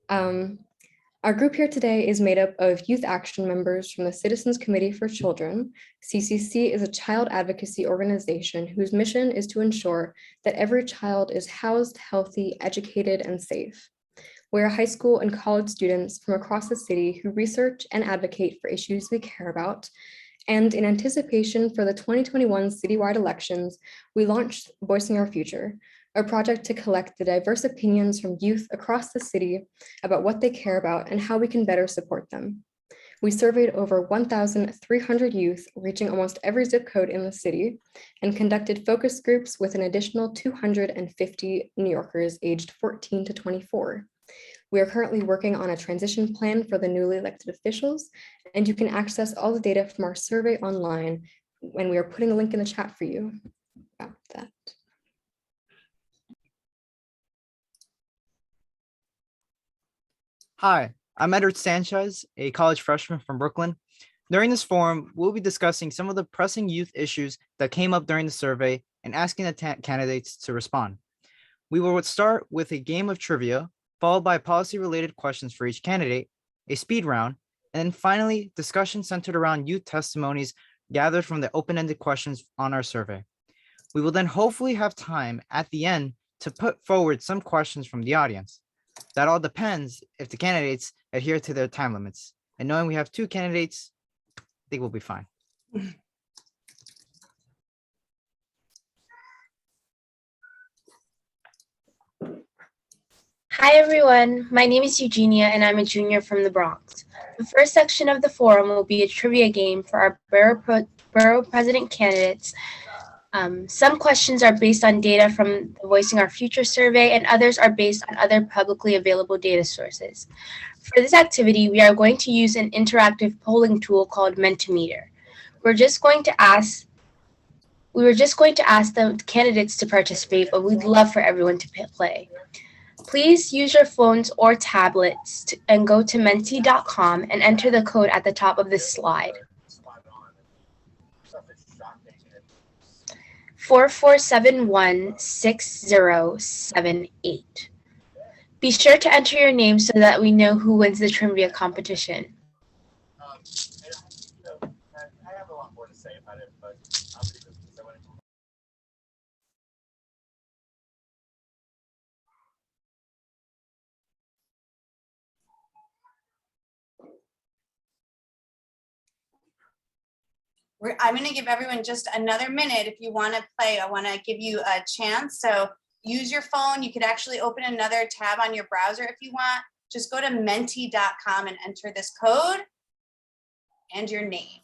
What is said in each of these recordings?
Um, our group here today is made up of youth action members from the Citizens Committee for Children. CCC is a child advocacy organization whose mission is to ensure that every child is housed, healthy, educated, and safe. We are high school and college students from across the city who research and advocate for issues we care about. And in anticipation for the 2021 citywide elections, we launched Voicing Our Future, a project to collect the diverse opinions from youth across the city about what they care about and how we can better support them. We surveyed over 1,300 youth, reaching almost every zip code in the city, and conducted focus groups with an additional 250 New Yorkers aged 14 to 24. We are currently working on a transition plan for the newly elected officials, and you can access all the data from our survey online, and we are putting a link in the chat for you about that. Hi, I'm Edward Sanchez, a college freshman from Brooklyn. During this forum, we'll be discussing some of the pressing youth issues that came up during the survey and asking the candidates to respond. We will start with a game of trivia, followed by policy-related questions for each candidate, a speed round, and then finally, discussion centered around youth testimonies gathered from the open-ended questions on our survey. We will then hopefully have time at the end to put forward some questions from the audience. That all depends if the candidates adhere to their time limits. And knowing we have two candidates, I think we'll be fine. Hi everyone, my name is Eugenia and I'm a junior from the Bronx. The first section of the forum will be a trivia game for our borough president candidates. Some questions are based on data from the Voicing Our Future survey and others are based on other publicly available data sources. For this activity, we are going to use an interactive polling tool called Mentimeter. We were just going to ask the candidates to participate, but we'd love for everyone to play. Please use your phones or tablets and go to menti.com and enter the code at the top of this slide. 44716078. Be sure to enter your name so that we know who wins the trivia competition. I have a lot more to say about it, but I'll do this because I want to. I'm going to give everyone just another minute. If you want to play, I want to give you a chance. So use your phone. You could actually open another tab on your browser if you want. Just go to menti.com and enter this code and your name.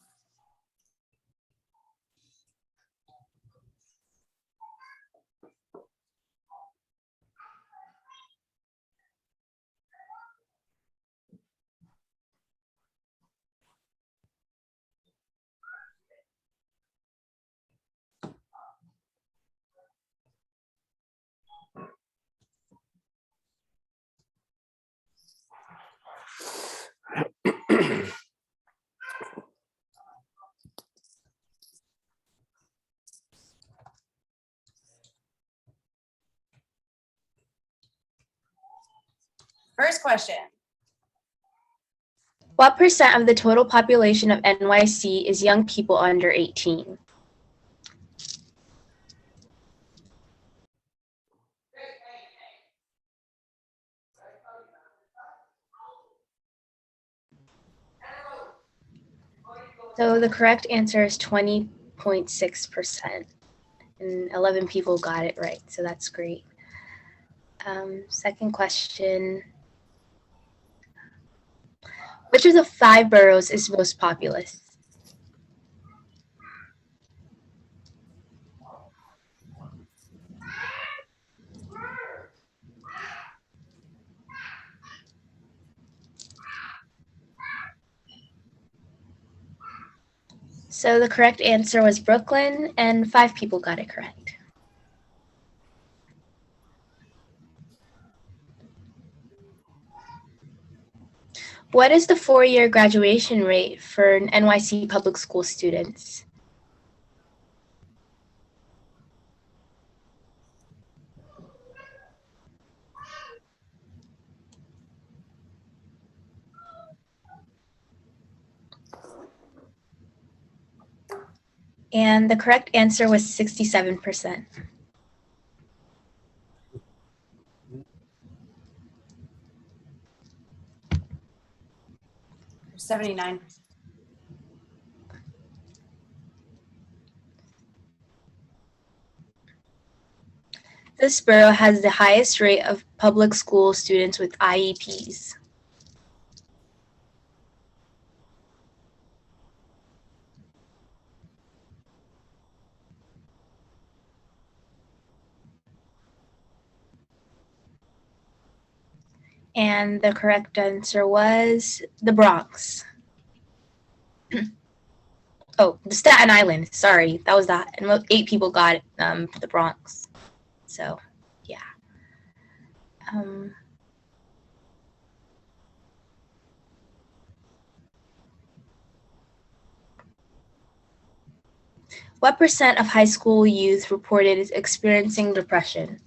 First question. What percent of the total population of NYC is young people under 18? So the correct answer is 20.6%. And 11 people got it right, so that's great. Second question. Which of the 5 boroughs is most populous? So the correct answer was Brooklyn, and 5 people got it correct. What is the 4-year graduation rate for NYC public school students? And the correct answer was 67%. 79. This borough has the highest rate of public school students with IEPs. And the correct answer was the Bronx. Oh, the Staten Island. Sorry, that was that. And 8 people got the Bronx. So, yeah. What percent of high school youth reported experiencing depression?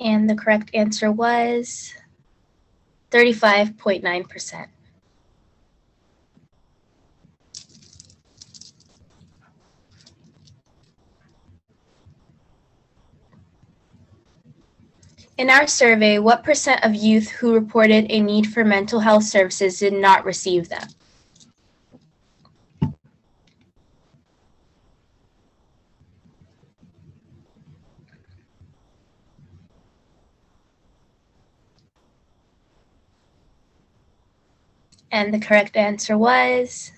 And the correct answer was 35.9%. In our survey, what percent of youth who reported a need for mental health services did not receive them? And the correct answer was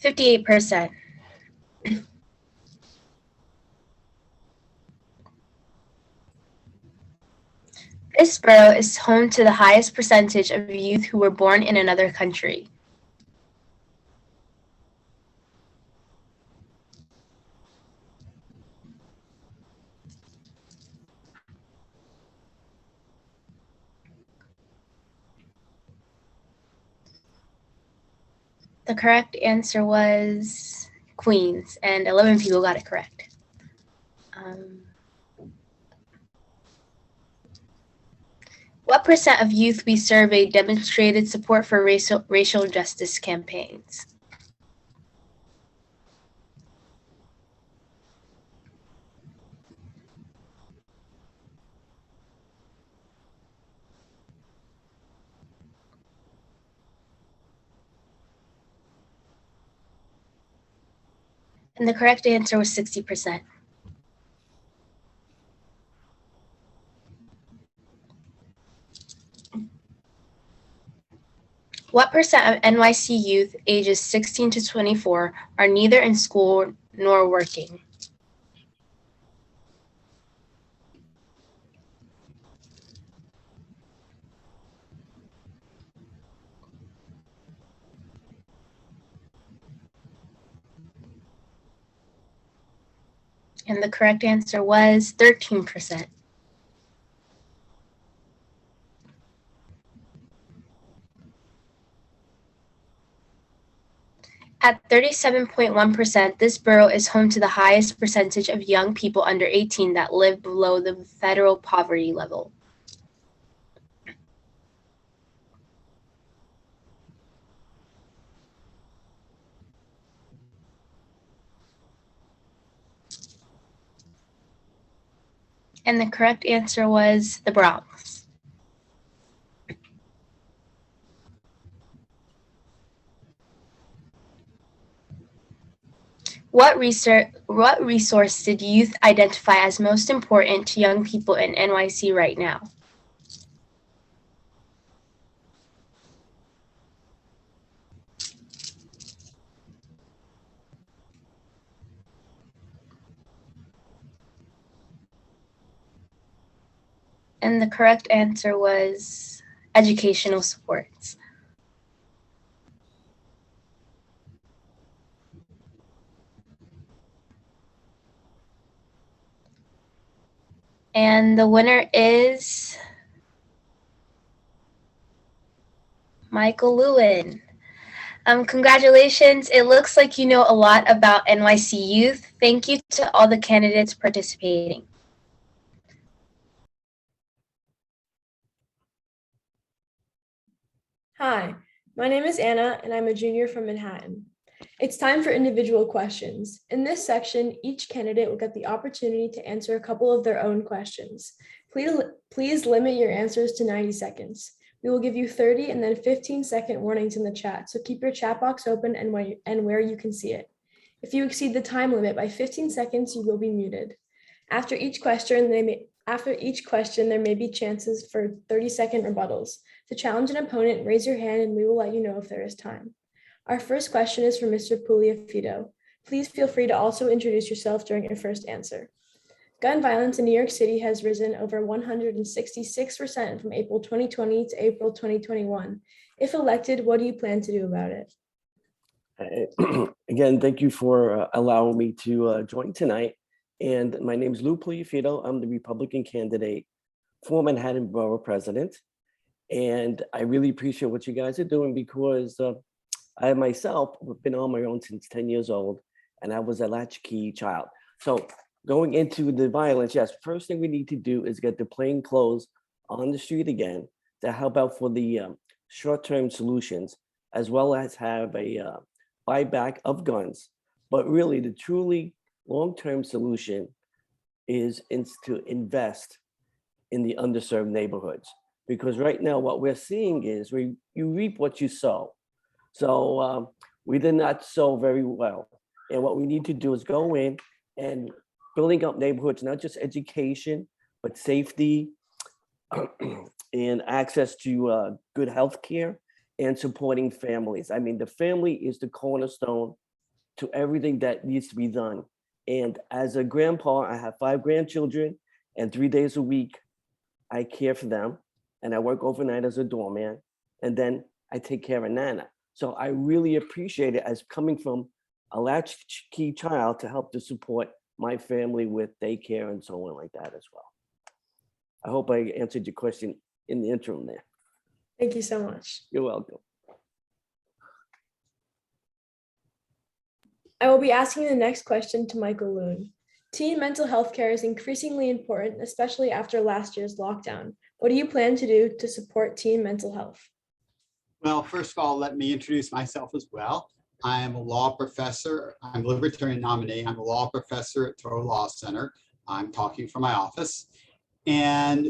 58%. This borough is home to the highest percentage of youth who were born in another country. The correct answer was Queens, and 11 people got it correct. What percent of youth we surveyed demonstrated support for racial justice campaigns? And the correct answer was 60%. What percent of NYC youth ages 16 to 24 are neither in school nor working? And the correct answer was 13%. At 37.1%, this borough is home to the highest percentage of young people under 18 that live below the federal poverty level. And the correct answer was the Bronx. What resource did youth identify as most important to young people in NYC right now? And the correct answer was educational supports. And the winner is Michael Lewin. Congratulations. It looks like you know a lot about NYC youth. Thank you to all the candidates participating. Hi, my name is Anna and I'm a junior from Manhattan. It's time for individual questions. In this section, each candidate will get the opportunity to answer a couple of their own questions. Please limit your answers to 90 seconds. We will give you 30 and then 15-second warnings in the chat, so keep your chat box open and where you can see it. If you exceed the time limit by 15 seconds, you will be muted. After each question, there may be chances for 30-second rebuttals. To challenge an opponent, raise your hand and we will let you know if there is time. Our first question is for Mr. Pugliafito. Please feel free to also introduce yourself during your first answer. Gun violence in New York City has risen over 166% from April 2020 to April 2021. If elected, what do you plan to do about it? Again, thank you for allowing me to join tonight. And my name is Lou Pugliafito. I'm the Republican candidate for Manhattan Borough President. And I really appreciate what you guys are doing because I myself have been on my own since 10 years old, and I was a latchkey child. So going into the violence, yes, first thing we need to do is get the plain clothes on the street again to help out for the short-term solutions, as well as have a buyback of guns. But really, the truly long-term solution is to invest in the underserved neighborhoods. Because right now, what we're seeing is you reap what you sow. So we did not sow very well. And what we need to do is go in and building up neighborhoods, not just education, but safety and access to good health care and supporting families. I mean, the family is the cornerstone to everything that needs to be done. And as a grandpa, I have 5 grandchildren, and 3 days a week, I care for them. And I work overnight as a doorman, and then I take care of Nana. So I really appreciate it as coming from a latchkey child to help to support my family with daycare and so on like that as well. I hope I answered your question in the interim there. Thank you so much. You're welcome. I will be asking the next question to Michael Loon. Teen mental health care is increasingly important, especially after last year's lockdown. What do you plan to do to support teen mental health? Well, first of all, let me introduce myself as well. I am a law professor. I'm a libertarian nominee. I'm a law professor at Toro Law Center. I'm talking from my office. And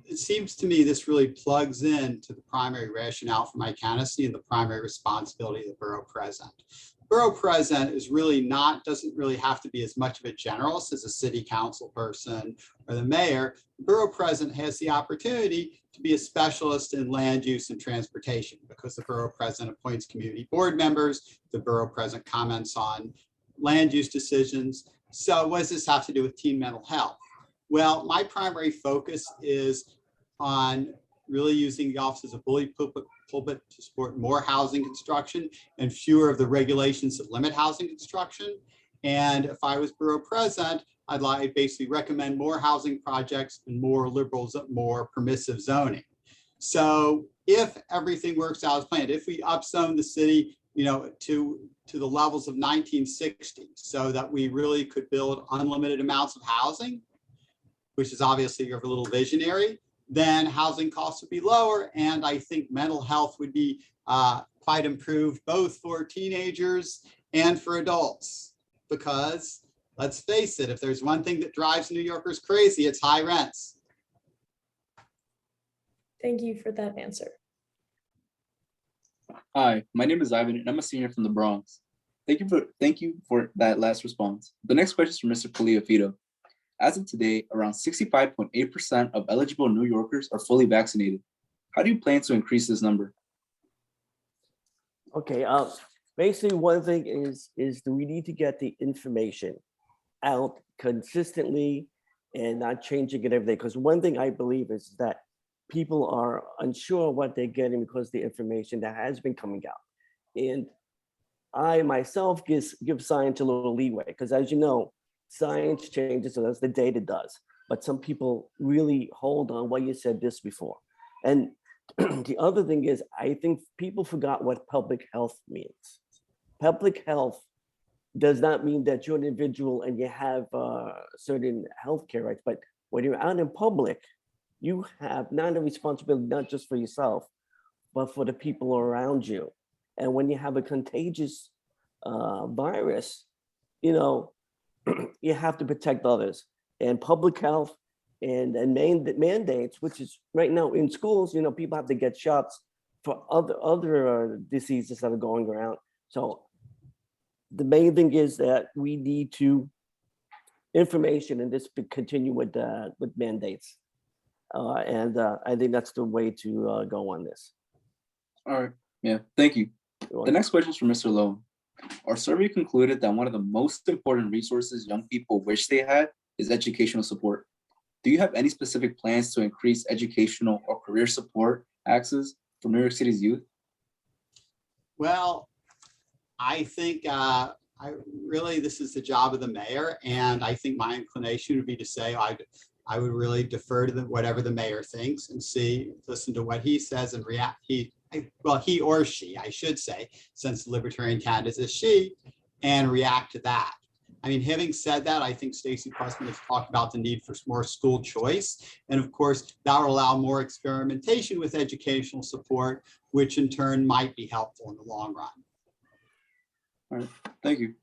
it seems to me this really plugs into the primary rationale for my candidacy and the primary responsibility of the borough president. Borough president is really doesn't really have to be as much of a generalist as a city council person or the mayor. The borough president has the opportunity to be a specialist in land use and transportation because the borough president appoints community board members. The borough president comments on land use decisions. So what does this have to do with teen mental health? Well, my primary focus is on really using the office as a bully pulpit to support more housing construction and fewer of the regulations that limit housing construction. And if I was borough president, I'd basically recommend more housing projects and more liberals, more permissive zoning. So if everything works out as planned, if we upzone the city, to the levels of 1960, so that we really could build unlimited amounts of housing, which is obviously a little visionary, then housing costs would be lower. And I think mental health would be quite improved, both for teenagers and for adults. Because let's face it, if there's one thing that drives New Yorkers crazy, it's high rents. Thank you for that answer. Hi, my name is Ivan and I'm a senior from the Bronx. Thank you for that last response. The next question is from Mr. Pugliafito. As of today, around 65.8% of eligible New Yorkers are fully vaccinated. How do you plan to increase this number? Okay, basically one thing is that we need to get the information out consistently and not changing it every day. Because one thing I believe is that people are unsure what they're getting because of the information that has been coming out. And I myself give science a little leeway because, as you know, science changes, so that's the data does. But some people really hold on, well, you said this before. And The other thing is, I think people forgot what public health means. Public health does not mean that you're an individual and you have certain healthcare rights, but when you're out in public, you have not a responsibility, not just for yourself, but for the people around you. And when you have a contagious virus, you know, you have to protect others. And public health and mandates, which is right now in schools, you know, people have to get shots for other diseases that are going around. So the main thing is that we need to information, and this continue with mandates. I think that's the way to go on this. All right, yeah, thank you. The next question is from Mr. Lowe. Our survey concluded that one of the most important resources young people wish they had is educational support. Do you have any specific plans to increase educational or career support access for New York City's youth? Well, I think this is the job of the mayor, and I think my inclination would be to say I would really defer to whatever the mayor thinks and listen to what he says and react. He or she, I should say, since the Libertarian candidate is she, and react to that. I mean, having said that, I think Stacey Pressman has talked about the need for more school choice. And of course, that will allow more experimentation with educational support, which in turn might be helpful in the long run. All right, thank you.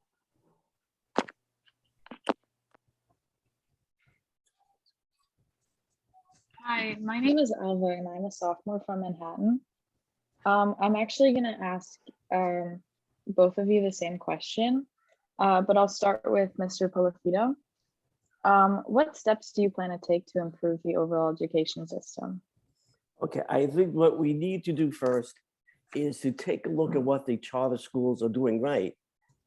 Hi, my name is Alva and I'm a sophomore from Manhattan. I'm actually going to ask both of you the same question, but I'll start with Mr. Polifito. What steps do you plan to take to improve the overall education system? Okay, I think what we need to do first is to take a look at what the charter schools are doing right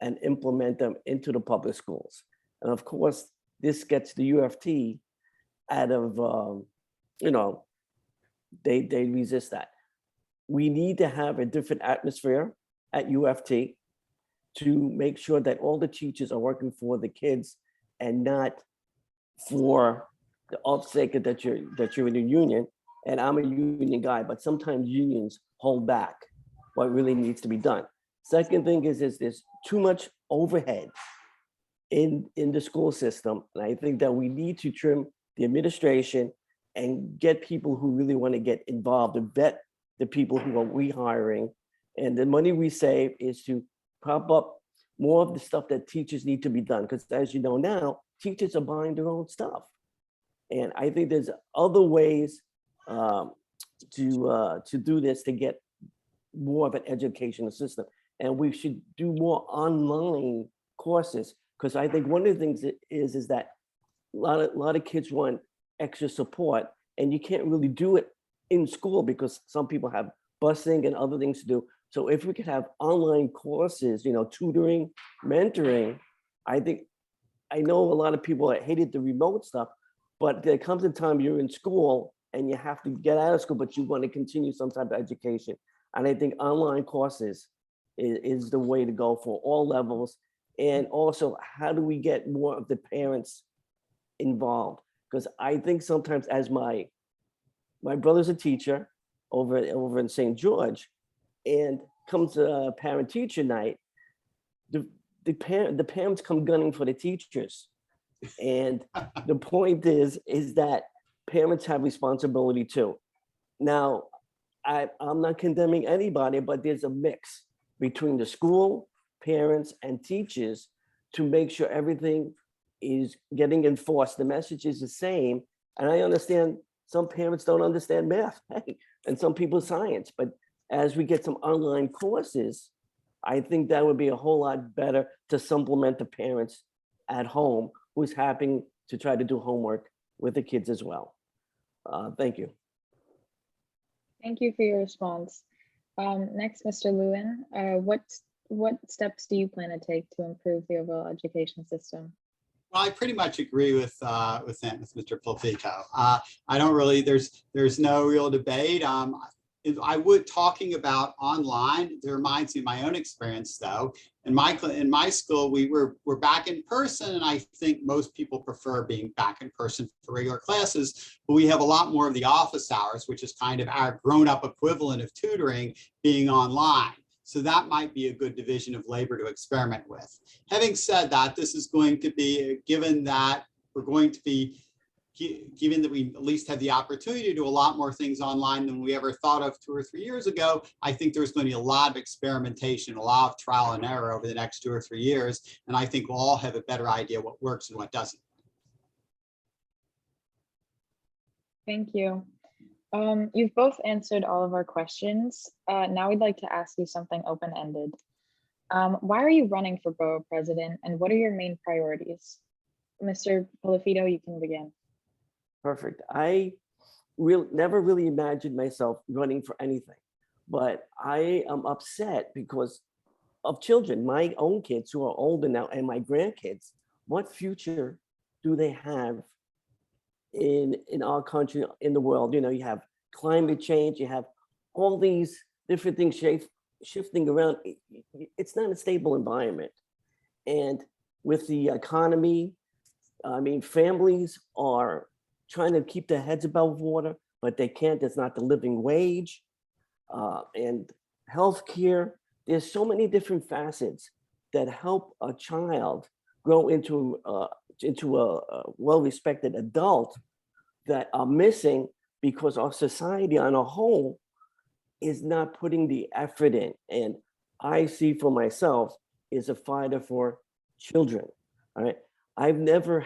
and implement them into the public schools. And of course, this gets the UFT out of, they resist that. We need to have a different atmosphere at UFT to make sure that all the teachers are working for the kids and not for the sake that you're in a union. And I'm a union guy, but sometimes unions hold back what really needs to be done. Second thing is there's too much overhead in the school system. And I think that we need to trim the administration and get people who really want to get involved and vet the people who are we hiring. And the money we save is to prop up more of the stuff that teachers need to be done. Because as you know now, teachers are buying their own stuff. And I think there's other ways to do this to get more of an educational system. And we should do more online courses, because I think one of the things is that a lot of kids want extra support, and you can't really do it in school because some people have busing and other things to do. So if we could have online courses, tutoring, mentoring, I know a lot of people that hated the remote stuff, but there comes a time you're in school and you have to get out of school, but you want to continue some type of education. And I think online courses is the way to go for all levels. And also, how do we get more of the parents involved? Because I think sometimes, as my brother's a teacher over in St. George, and comes to parent-teacher night, the parents come gunning for the teachers. And the point is that parents have responsibility too. Now, I'm not condemning anybody, but there's a mix between the school, parents, and teachers to make sure everything is getting enforced. The message is the same. And I understand some parents don't understand math, and some people science, but as we get some online courses, I think that would be a whole lot better to supplement the parents at home who's having to try to do homework with the kids as well. Thank you. Thank you for your response. Next, Mr. Lewin, what steps do you plan to take to improve the overall education system? Well, I pretty much agree with Mr. Polifito. I don't really, there's no real debate. I would talking about online. It reminds me of my own experience, though. In my school, we're back in person, and I think most people prefer being back in person for regular classes. But we have a lot more of the office hours, which is kind of our grown-up equivalent of tutoring, being online. So that might be a good division of labor to experiment with. Having said that, this is going to be, given that we're going to be, given that we at least have the opportunity to do a lot more things online than we ever thought of 2 or 3 years ago, I think there's going to be a lot of experimentation, a lot of trial and error over the next 2 or 3 years. And I think we'll all have a better idea what works and what doesn't. Thank you. You've both answered all of our questions. Now we'd like to ask you something open-ended. Why are you running for Borough President, and what are your main priorities? Mr. Polifito, you can begin. Perfect. I never really imagined myself running for anything, but I am upset because of children, my own kids who are older now, and my grandkids. What future do they have in our country, in the world? You know, you have climate change, you have all these different things shifting around. It's not a stable environment. And with the economy, I mean, families are trying to keep their heads above water, but they can't. It's not the living wage. And healthcare, there's so many different facets that help a child grow into a well-respected adult that are missing because our society on a whole is not putting the effort in. And I see for myself is a fighter for children. All right. I've never,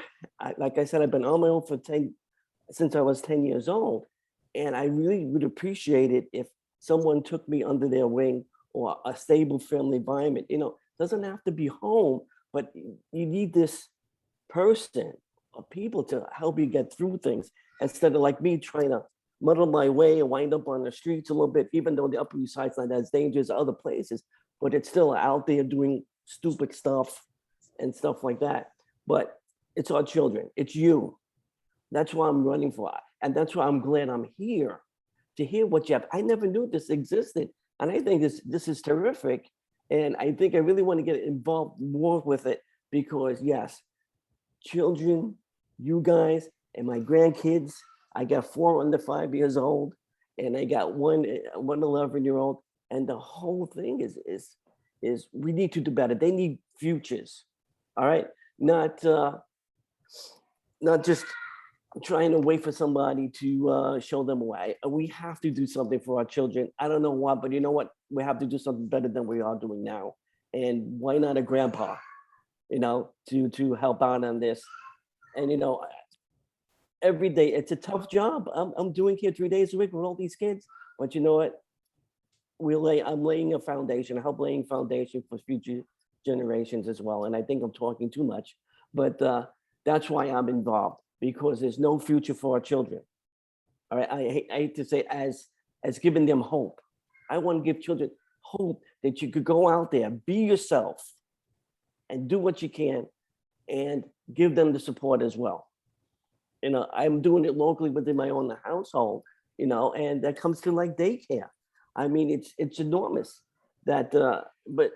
like I said, I've been on my own since I was 10 years old. And I really would appreciate it if someone took me under their wing, or a stable family environment. You know, doesn't have to be home, but you need this person or people to help you get through things, instead of like me trying to muddle my way and wind up on the streets a little bit, even though the Upper East Side's not as dangerous as other places, but it's still out there doing stupid stuff and stuff like that. But it's our children, it's you. That's why I'm running for. And that's why I'm glad I'm here to hear what you have. I never knew this existed. And I think this is terrific. And I think I really want to get involved more with it, because yes, children, you guys, and my grandkids, I got 4 under 5 years old, and I got one 11-year-old. And the whole thing is we need to do better. They need futures. All right. Not just trying to wait for somebody to show them a way. We have to do something for our children. I don't know why, but you know what? We have to do something better than we are doing now. And why not a grandpa, you know, to help out on this? And, you know, every day, it's a tough job. I'm doing here 3 days a week with all these kids, but you know what? I'm laying a foundation, help laying foundation for future generations as well. And I think I'm talking too much, but that's why I'm involved, because there's no future for our children. All right, I hate to say as giving them hope. I want to give children hope that you could go out there, be yourself, and do what you can, and give them the support as well. You know, I'm doing it locally within my own household, you know, and that comes to like daycare. I mean, it's enormous that, but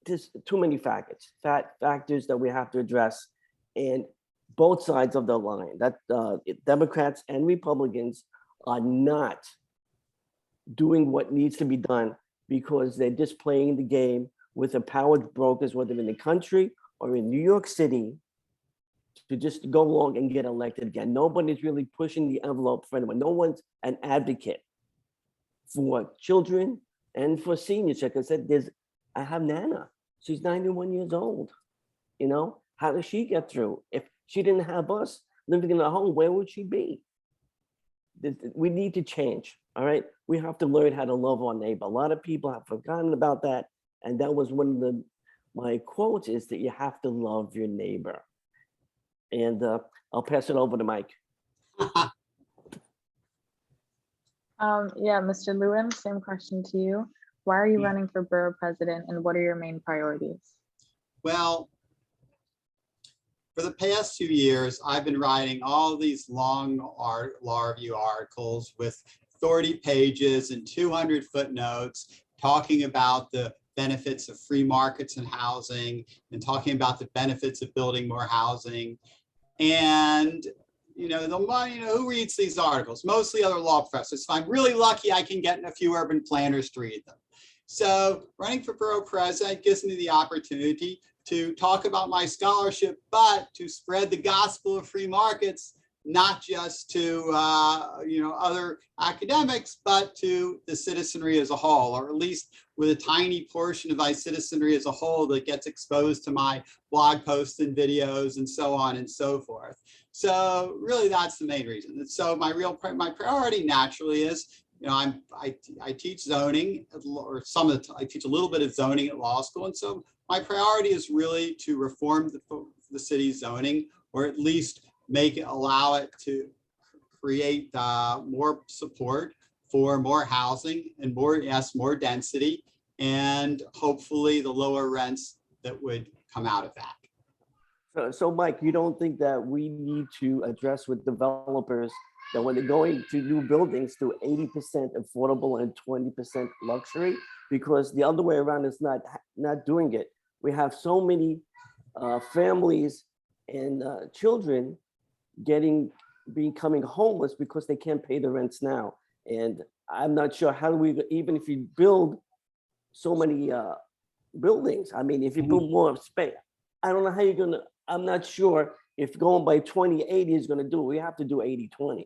there's too many factors that we have to address, and both sides of the line, that Democrats and Republicans are not doing what needs to be done, because they're just playing the game with the power brokers, whether in the country or in New York City, to just go along and get elected again. Nobody's really pushing the envelope for anyone. No one's an advocate for children and for seniors. Like I said, I have Nana. She's 91 years old. You know, how does she get through? If she didn't have us living in a home, where would she be? We need to change. All right. We have to learn how to love our neighbor. A lot of people have forgotten about that. And that was one of my quotes, is that you have to love your neighbor. And I'll pass it over to Mike. Yeah, Mr. Lewin, same question to you. Why are you running for Borough President, and what are your main priorities? Well, for the past 2 years, I've been writing all these long law review articles with 30 pages and 200 footnotes talking about the benefits of free markets and housing and talking about the benefits of building more housing. And who reads these articles? Mostly other law professors. If I'm really lucky, I can get a few urban planners to read them. So running for borough president gives me the opportunity to talk about my scholarship, but to spread the gospel of free markets, not just to other academics, but to the citizenry as a whole, or at least with a tiny portion of my citizenry as a whole that gets exposed to my blog posts and videos and so on and so forth. So really, that's the main reason. And so my priority naturally is, I teach zoning, or I teach a little bit of zoning at law school, and so my priority is really to reform the city's zoning, or at least allow it to create more support for more housing and more density, and hopefully the lower rents that would come out of that. So Mike, you don't think that we need to address with developers that when they're going to new buildings to 80% affordable and 20% luxury, because the other way around is not doing it. We have so many families and children becoming homeless because they can't pay the rents now. And I'm not sure how do we, even if you build so many buildings, I mean, if you build more space, I don't know how you're gonna, I'm not sure if going by 2080 is gonna do it. We have to do 80-20.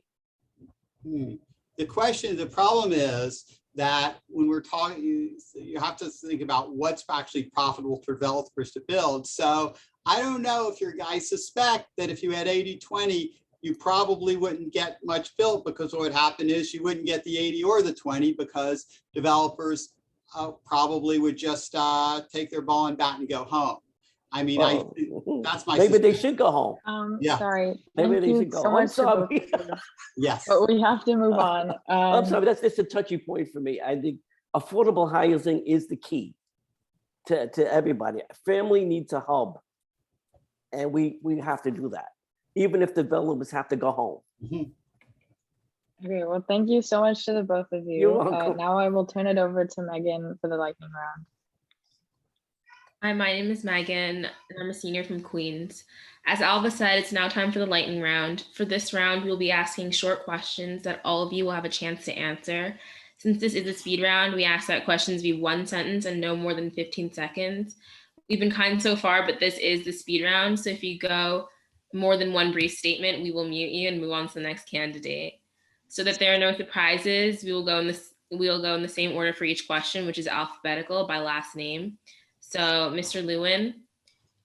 The problem is that when we're talking, you have to think about what's actually profitable for developers to build. So I don't know if your guys suspect that if you had 80-20, you probably wouldn't get much built, because what would happen is you wouldn't get the 80 or the 20, because developers probably would just take their ball and bat and go home. I mean, that's my maybe they should go home. Yeah. Sorry. Maybe Thank they you should go. so I'm much to both sorry. of you. Yes. But we have to move on. I'm sorry, that's just a touchy point for me. I think affordable housing is the key to everybody. Family needs a hub, and we have to do that, even if developers have to go home. Okay, well, thank you so much to the both of you. You're welcome. Now I will turn it over to Megan for the lightning round. Hi, my name is Megan, and I'm a senior from Queens. As Alva said, it's now time for the lightning round. For this round, we'll be asking short questions that all of you will have a chance to answer. Since this is a speed round, we ask that questions be one sentence and no more than 15 seconds. We've been kind so far, but this is the speed round. So if you go more than one brief statement, we will mute you and move on to the next candidate. So that there are no surprises, we will go in the same order for each question, which is alphabetical by last name. So Mr. Lewin,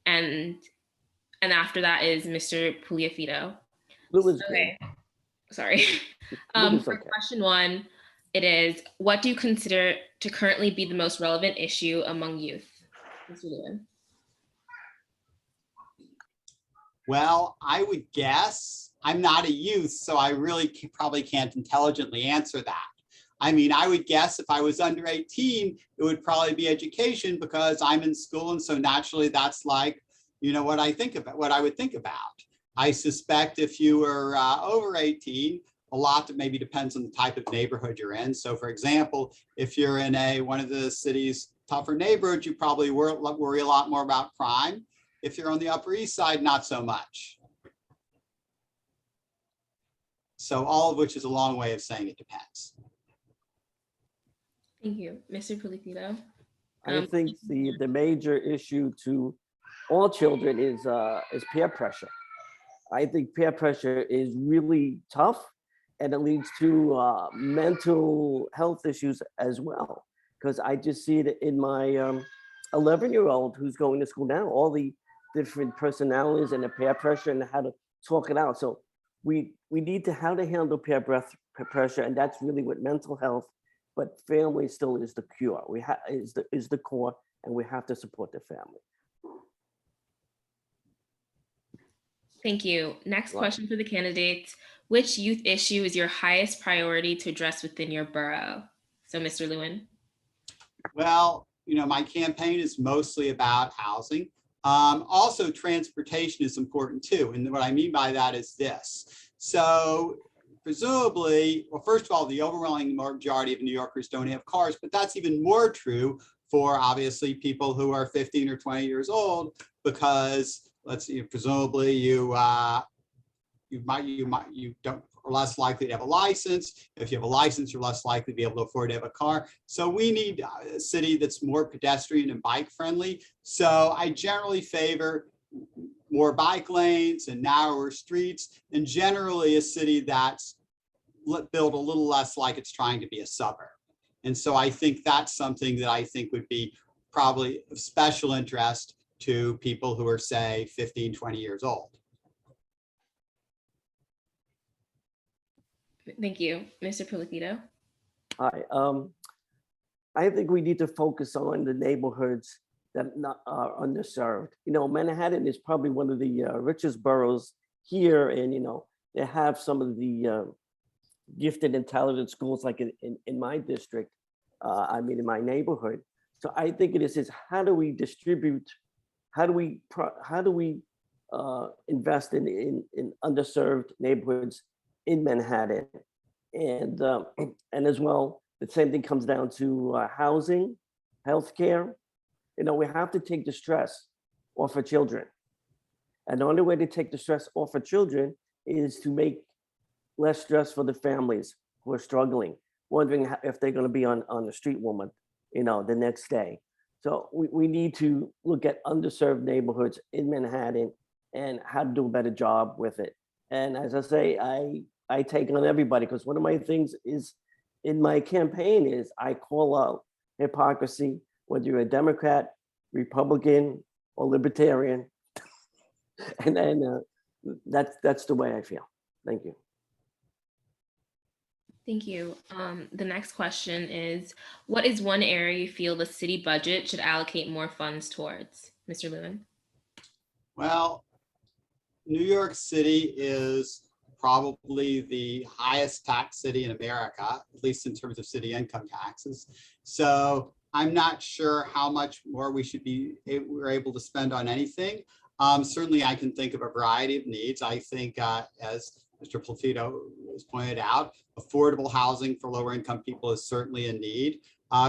and after that is Mr. Pugliafito. Okay, sorry. For question one, it is, what do you consider to currently be the most relevant issue among youth? Mr. Lewin. Well, I would guess, I'm not a youth, so I really probably can't intelligently answer that. I mean, I would guess if I was under 18, it would probably be education, because I'm in school. And so naturally that's like, what I would think about. I suspect if you were over 18, a lot that maybe depends on the type of neighborhood you're in. So for example, if you're in one of the city's tougher neighborhoods, you probably worry a lot more about crime. If you're on the Upper East Side, not so much. So all of which is a long way of saying it depends. Thank you. Mr. Pugliafito. I think the major issue to all children is peer pressure. I think peer pressure is really tough, and it leads to mental health issues as well. Because I just see it in my 11-year-old who's going to school now, all the different personalities and the peer pressure and how to talk it out. So we need to how to handle peer pressure, and that's really what mental health. But family still is the cure. Is the core, and we have to support the family. Thank you. Next question for the candidates. Which youth issue is your highest priority to address within your borough? So Mr. Lewin. Well, my campaign is mostly about housing. Also, transportation is important too. And what I mean by that is this. So presumably, well, first of all, the overwhelming majority of New Yorkers don't have cars, but that's even more true for obviously people who are 15 or 20 years old, because let's see, presumably you don't are less likely to have a license. If you have a license, you're less likely to be able to afford to have a car. So we need a city that's more pedestrian and bike friendly. So I generally favor more bike lanes and narrower streets, and generally a city that's built a little less like it's trying to be a suburb. And so I think that's something that I think would be probably of special interest to people who are, say, 15, 20 years old. Thank you. Mr. Polifito? Hi, I think we need to focus on the neighborhoods that are underserved. You know, Manhattan is probably one of the richest boroughs here, and you know, they have some of the gifted and talented schools like in my district, I mean in my neighborhood. So I think it is how do we distribute, how do we invest in underserved neighborhoods in Manhattan, and as well, the same thing comes down to housing, healthcare. You know, we have to take the stress off of children, and the only way to take the stress off of children is to make less stress for the families who are struggling, wondering if they're going to be on the street woman, you know, the next day. So we need to look at underserved neighborhoods in Manhattan and how to do a better job with it. And as I say, I take on everybody, because one of my things is in my campaign is I call out hypocrisy, whether you're a Democrat, Republican, or Libertarian. And then that's the way I feel. Thank you. Thank you. The next question is, what is one area you feel the city budget should allocate more funds towards? Mr. Lewin? Well, New York City is probably the highest tax city in America, at least in terms of city income taxes. So I'm not sure how much more we're able to spend on anything. Certainly I can think of a variety of needs. I think as Mr. Polifito has pointed out, affordable housing for lower income people is certainly a need.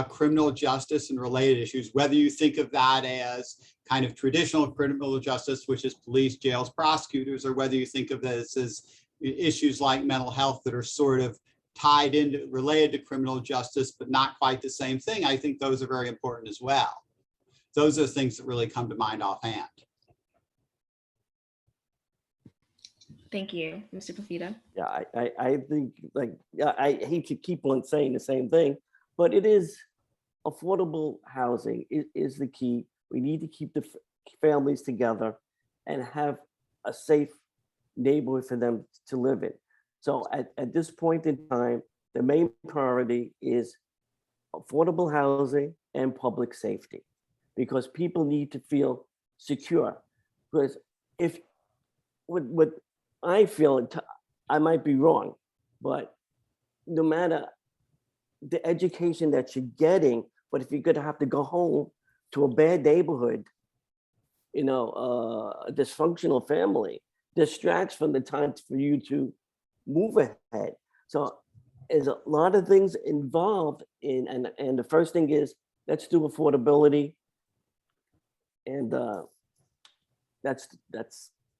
Criminal justice and related issues, whether you think of that as kind of traditional criminal justice, which is police, jails, prosecutors, or whether you think of this as issues like mental health that are sort of tied into, related to criminal justice, but not quite the same thing. I think those are very important as well. Those are things that really come to mind offhand. Thank you, Mr. Polifito. Yeah, I think, like, I hate to keep on saying the same thing, but it is affordable housing is the key. We need to keep the families together and have a safe neighborhood for them to live in. So at this point in time, the main priority is affordable housing and public safety, because people need to feel secure. Because if what I feel, I might be wrong, but no matter the education that you're getting, but if you're gonna have to go home to a bad neighborhood, you know, a dysfunctional family, distracts from the time for you to move ahead. So there's a lot of things involved in, and the first thing is, let's do affordability. And that's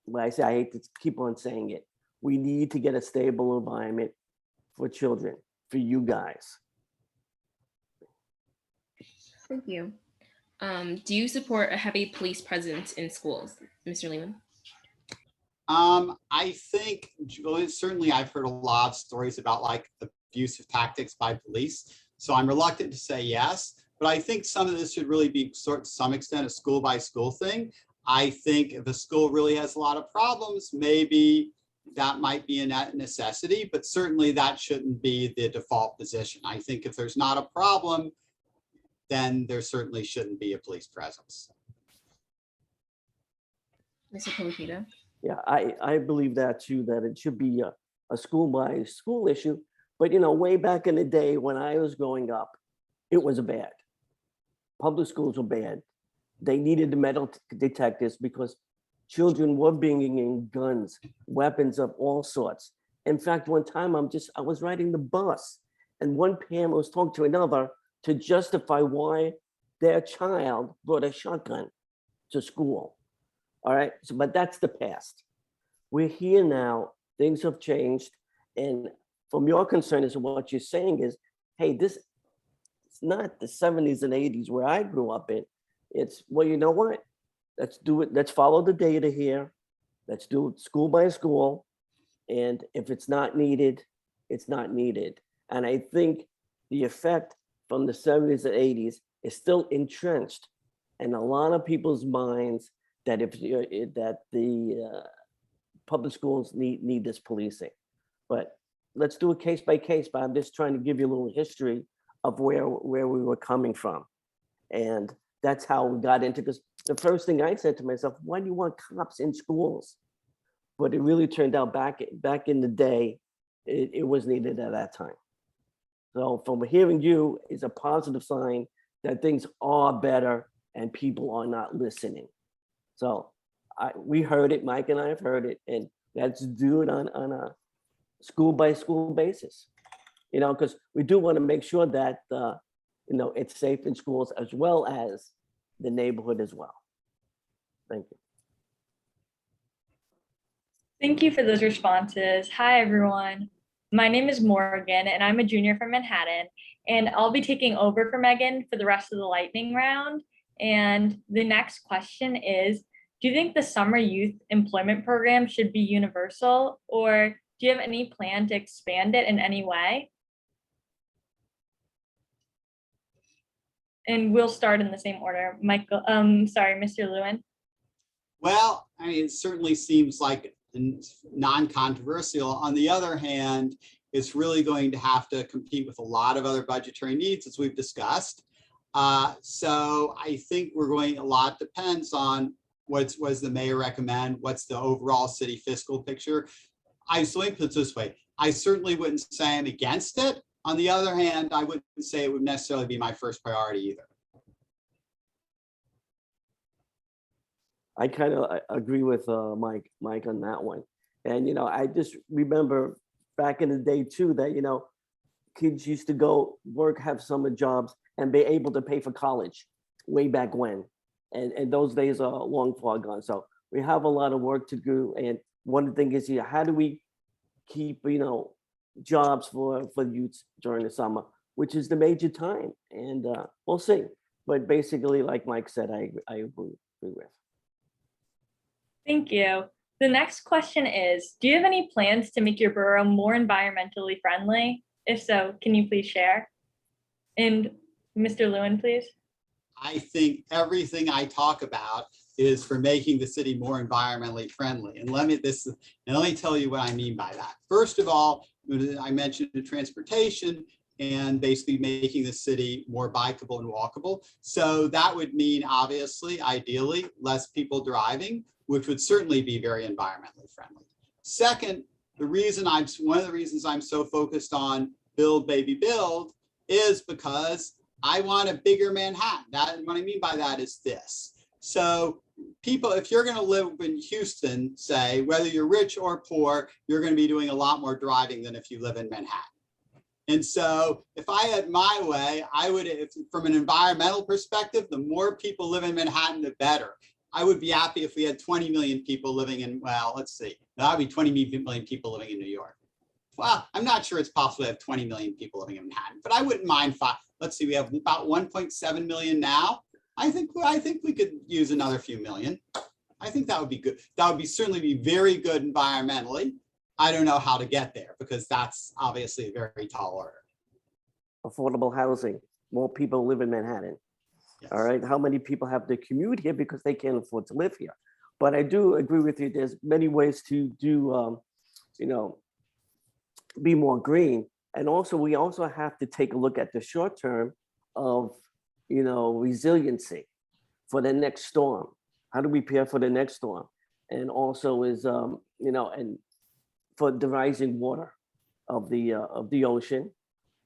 why I say, I hate to keep on saying it. We need to get a stable environment for children, for you guys. Thank you. Do you support a heavy police presence in schools, Mr. Lehman? I think, certainly I've heard a lot of stories about like abusive tactics by police. So I'm reluctant to say yes, but I think some of this should really be to some extent a school by school thing. I think if a school really has a lot of problems, maybe that might be a necessity, but certainly that shouldn't be the default position. I think if there's not a problem, then there certainly shouldn't be a police presence. Mr. Polifito? Yeah, I believe that too, that it should be a school by school issue. But, you know, way back in the day when I was growing up, it was bad. Public schools were bad. They needed the metal detectors because children were bringing in guns, weapons of all sorts. In fact, one time I was riding the bus and one parent was talking to another to justify why their child brought a shotgun to school. All right, so, but that's the past. We're here now, things have changed. And from your concern is what you're saying is, hey, this it's not the 70s and 80s where I grew up in. It's, well, you know what? Let's do it. Let's follow the data here. Let's do it school by school. And if it's not needed, it's not needed. And I think the effect from the 70s and 80s is still entrenched in a lot of people's minds that the public schools need this policing. But let's do it case by case. But I'm just trying to give you a little history of where we were coming from. And that's how we got into this. The first thing I said to myself, why do you want cops in schools? But it really turned out back in the day, it was needed at that time. So from hearing you is a positive sign that things are better and people are not listening. So we heard it, Mike and I have heard it, and let's do it on a school by school basis. You know, because we do want to make sure that it's safe in schools as well as the neighborhood as well. Thank you. Thank you for those responses. Hi, everyone. My name is Morgan, and I'm a junior from Manhattan, and I'll be taking over for Megan for the rest of the lightning round. And the next question is, do you think the summer youth employment program should be universal, or do you have any plan to expand it in any way? And we'll start in the same order. Mr. Lewin. Well, I mean, it certainly seems like non-controversial. On the other hand, it's really going to have to compete with a lot of other budgetary needs, as we've discussed. So I think a lot depends on what does the mayor recommend, what's the overall city fiscal picture. Let me put it this way, I certainly wouldn't say I'm against it. On the other hand, I wouldn't say it would necessarily be my first priority either. I kind of agree with Mike on that one. And, I just remember back in the day too, that, kids used to go work, have summer jobs and be able to pay for college way back when. And those days are long far gone. So we have a lot of work to do. And one thing is, how do we keep, jobs for youths during the summer, which is the major time. And we'll see. But basically, like Mike said, I agree with. Thank you. The next question is, do you have any plans to make your borough more environmentally friendly? If so, can you please share? And Mr. Lewin, please. I think everything I talk about is for making the city more environmentally friendly. And let me tell you what I mean by that. First of all, I mentioned the transportation and basically making the city more bikeable and walkable. So that would mean, obviously, ideally, less people driving, which would certainly be very environmentally friendly. Second, one of the reasons I'm so focused on build, baby, build is because I want a bigger Manhattan. What I mean by that is this. So people, if you're going to live in Houston, say, whether you're rich or poor, you're going to be doing a lot more driving than if you live in Manhattan. And so if I had my way, I would, from an environmental perspective, the more people live in Manhattan, the better. I would be happy if we had 20 million people living in, well, let's see, that would be 20 million people living in New York. Well, I'm not sure it's possible to have 20 million people living in Manhattan, but I wouldn't mind let's see, we have about 1.7 million now. I think we could use another few million. I think that would be good. That would certainly be very good environmentally. I don't know how to get there because that's obviously a very tall order. Affordable housing. More people live in Manhattan. Yes. All right. How many people have to commute here because they can't afford to live here? But I do agree with you. There's many ways to do, be more green. And also, we also have to take a look at the short term of, resiliency for the next storm. How do we prepare for the next storm? And also is, and for the rising water of the ocean,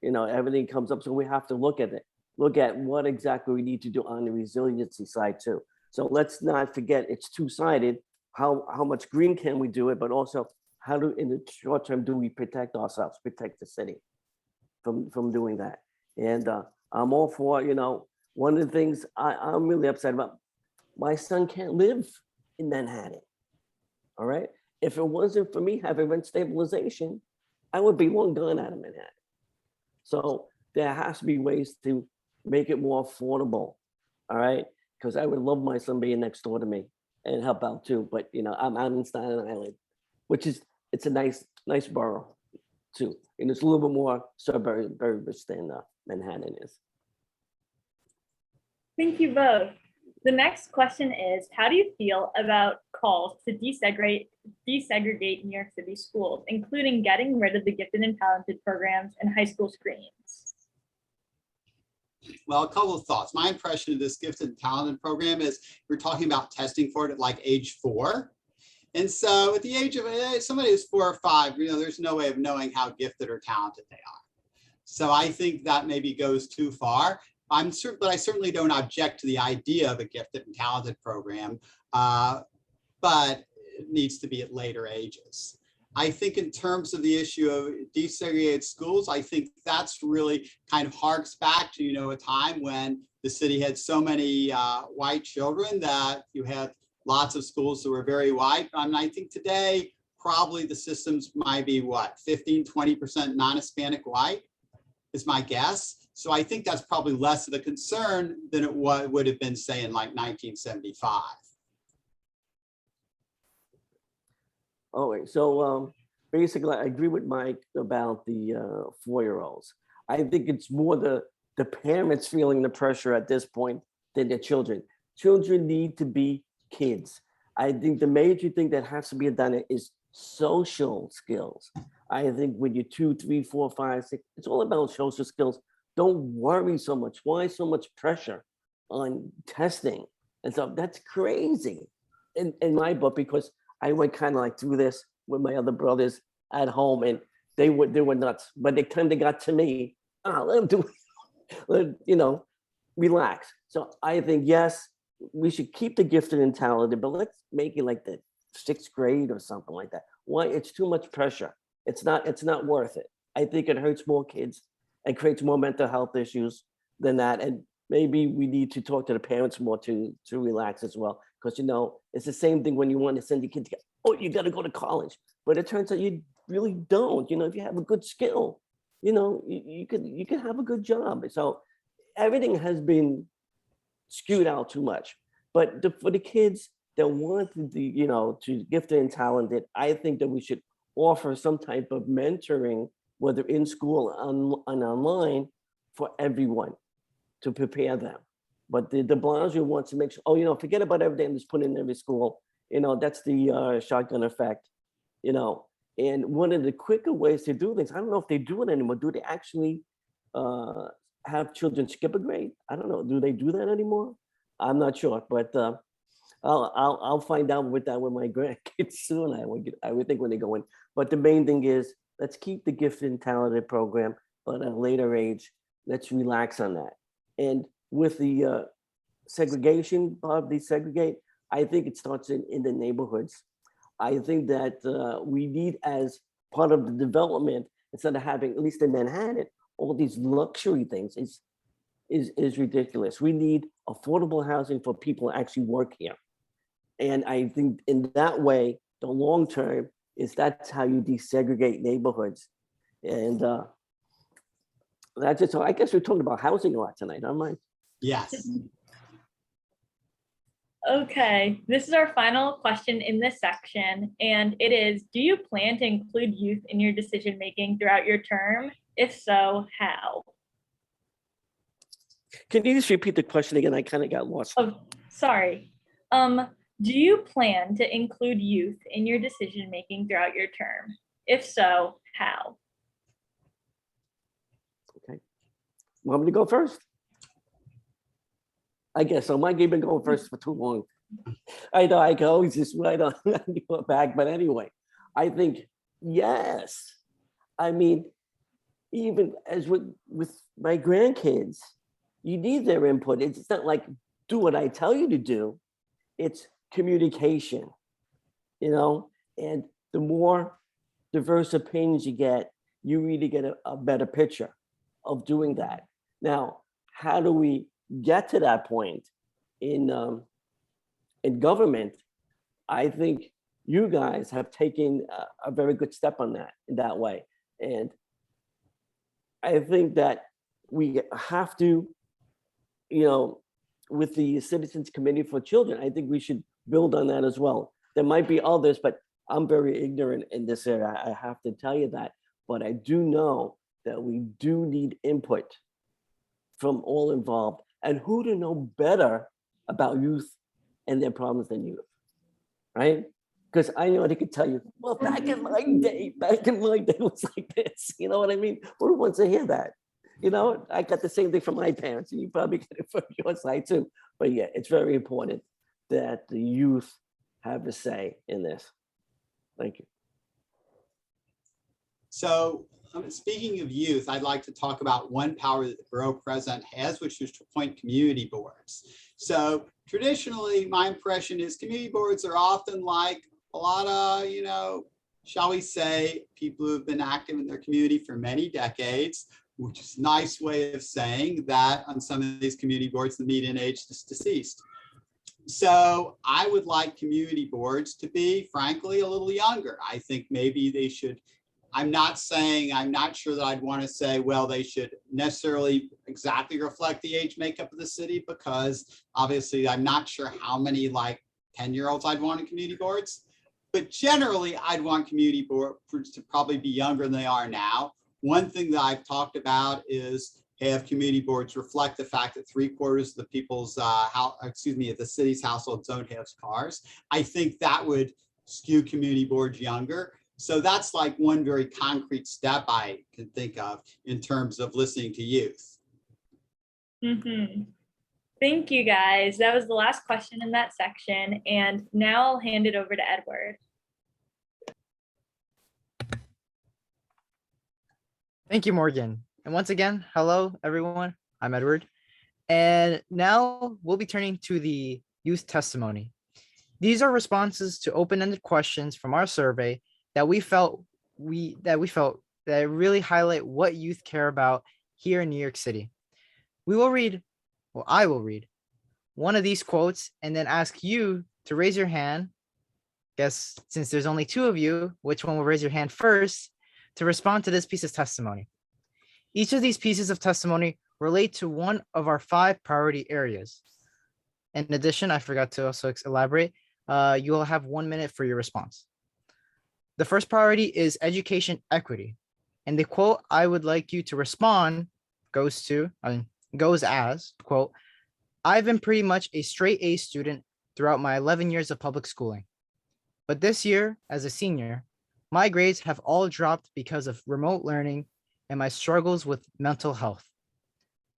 everything comes up. So we have to look at it, look at what exactly we need to do on the resiliency side too. So let's not forget it's two-sided. How much green can we do it, but also how do, in the short term, do we protect ourselves, protect the city from doing that? And I'm all for, one of the things I'm really upset about, my son can't live in Manhattan, all right? If it wasn't for me having rent stabilization, I would be long gone out of Manhattan. So there has to be ways to make it more affordable, all right? Because I would love my son being next door to me and help out too. But I'm out in Staten Island, which is, it's a nice borough too. And it's a little bit more suburban than Manhattan is. Thank you both. The next question is, how do you feel about calls to desegregate New York City schools, including getting rid of the gifted and talented programs and high school screens? Well, a couple of thoughts. My impression of this gifted and talented program is we're talking about testing for it at like age 4. And so at the age of somebody who's 4 or 5, there's no way of knowing how gifted or talented they are. So I think that maybe goes too far. But I certainly don't object to the idea of a gifted and talented program, but it needs to be at later ages. I think in terms of the issue of desegregated schools, I think that's really kind of harks back to, a time when the city had so many white children that you had lots of schools that were very white. I think today, probably the systems might be 15, 20% non-Hispanic white is my guess. So I think that's probably less of a concern than it would have been, say, in like 1975. All right, so basically I agree with Mike about the 4-year-olds. I think it's more the parents feeling the pressure at this point than the children. Children need to be kids. I think the major thing that has to be done is social skills. I think when you're 2, 3, 4, 5, 6, it's all about social skills. Don't worry so much. Why so much pressure on testing? And so that's crazy in my book, because I went kind of like through this with my other brothers at home, and they were nuts. But the time they got to me, let them do, relax. So I think, yes, we should keep the gifted and talented, but let's make it like the 6th grade or something like that. Why? It's too much pressure. It's not worth it. I think it hurts more kids and creates more mental health issues than that. And maybe we need to talk to the parents more to relax as well. Because, it's the same thing when you want to send your kids, you got to go to college. But it turns out you really don't. If you have a good skill, you can have a good job. So everything has been skewed out too much. But for the kids that want to gifted and talented, I think that we should offer some type of mentoring, whether in school and online, for everyone to prepare them. But the Blasio wants to make sure, forget about everything that's put in every school. That's the shotgun effect, And one of the quicker ways to do things, I don't know if they do it anymore. Do they actually have children skip a grade? I don't know. Do they do that anymore? I'm not sure, but I'll find out with my grandkids soon. I would think when they go in. But the main thing is, let's keep the gifted and talented program, but at a later age, let's relax on that. And with the segregation of desegregate, I think it starts in the neighborhoods. I think that we need, as part of the development, instead of having, at least in Manhattan, all these luxury things is ridiculous. We need affordable housing for people who actually work here. And I think in that way, the long term that's how you desegregate neighborhoods. And that's it. So I guess we're talking about housing a lot tonight, aren't we? Yes. Okay, this is our final question in this section, and it is, do you plan to include youth in your decision-making throughout your term? If so, how? Can you just repeat the question again? I kind of got lost. Oh, sorry. Do you plan to include youth in your decision-making throughout your term? If so, how? Okay. Want me to go first? I guess so. Mike, you've been going first for too long. I know I can always just write on your back, but anyway, I think yes. I mean, even as with my grandkids, you need their input. It's not like do what I tell you to do. It's communication, and the more diverse opinions you get, you really get a better picture of doing that. Now, how do we get to that point in government? I think you guys have taken a very good step on that in that way. And I think that we have to, with the Citizens Committee for Children, I think we should build on that as well. There might be others, but I'm very ignorant in this area. I have to tell you that. But I do know that we do need input from all involved, and who to know better about youth and their problems than youth, right? Because I know they could tell you, well, back in my day it was like this. You know what I mean? Who wants to hear that? I got the same thing from my parents, and you probably get it from your side too. But yeah, it's very important that the youth have a say in this. Thank you. So speaking of youth, I'd like to talk about one power that the borough president has, which is to appoint community boards. So traditionally, my impression is community boards are often like a lot of, shall we say, people who have been active in their community for many decades, which is a nice way of saying that on some of these community boards, the median age is deceased. So I would like community boards to be, frankly, a little younger. I think maybe they should. I'm not sure that I'd want to say, well, they should necessarily exactly reflect the age makeup of the city, because obviously I'm not sure how many 10-year-olds I'd want in community boards. But generally, I'd want community boards to probably be younger than they are now. One thing that I've talked about is have community boards reflect the fact that 3/4 of the people's, of the city's households don't have cars. I think that would skew community boards younger. So that's one very concrete step I can think of in terms of listening to youth. Thank you, guys. That was the last question in that section. And now I'll hand it over to Edward. Thank you, Morgan. And once again, hello, everyone. I'm Edward. And now we'll be turning to the youth testimony. These are responses to open-ended questions from our survey that we felt really highlight what youth care about here in New York City. I will read one of these quotes and then ask you to raise your hand. Guess since there's only two of you, which one will raise your hand first to respond to this piece of testimony. Each of these pieces of testimony relate to one of our 5 priority areas. In addition, I forgot to also elaborate, you will have 1 minute for your response. The first priority is education equity. And the quote I would like you to respond goes as, quote, I've been pretty much a straight A student throughout my 11 years of public schooling. But this year, as a senior, my grades have all dropped because of remote learning and my struggles with mental health.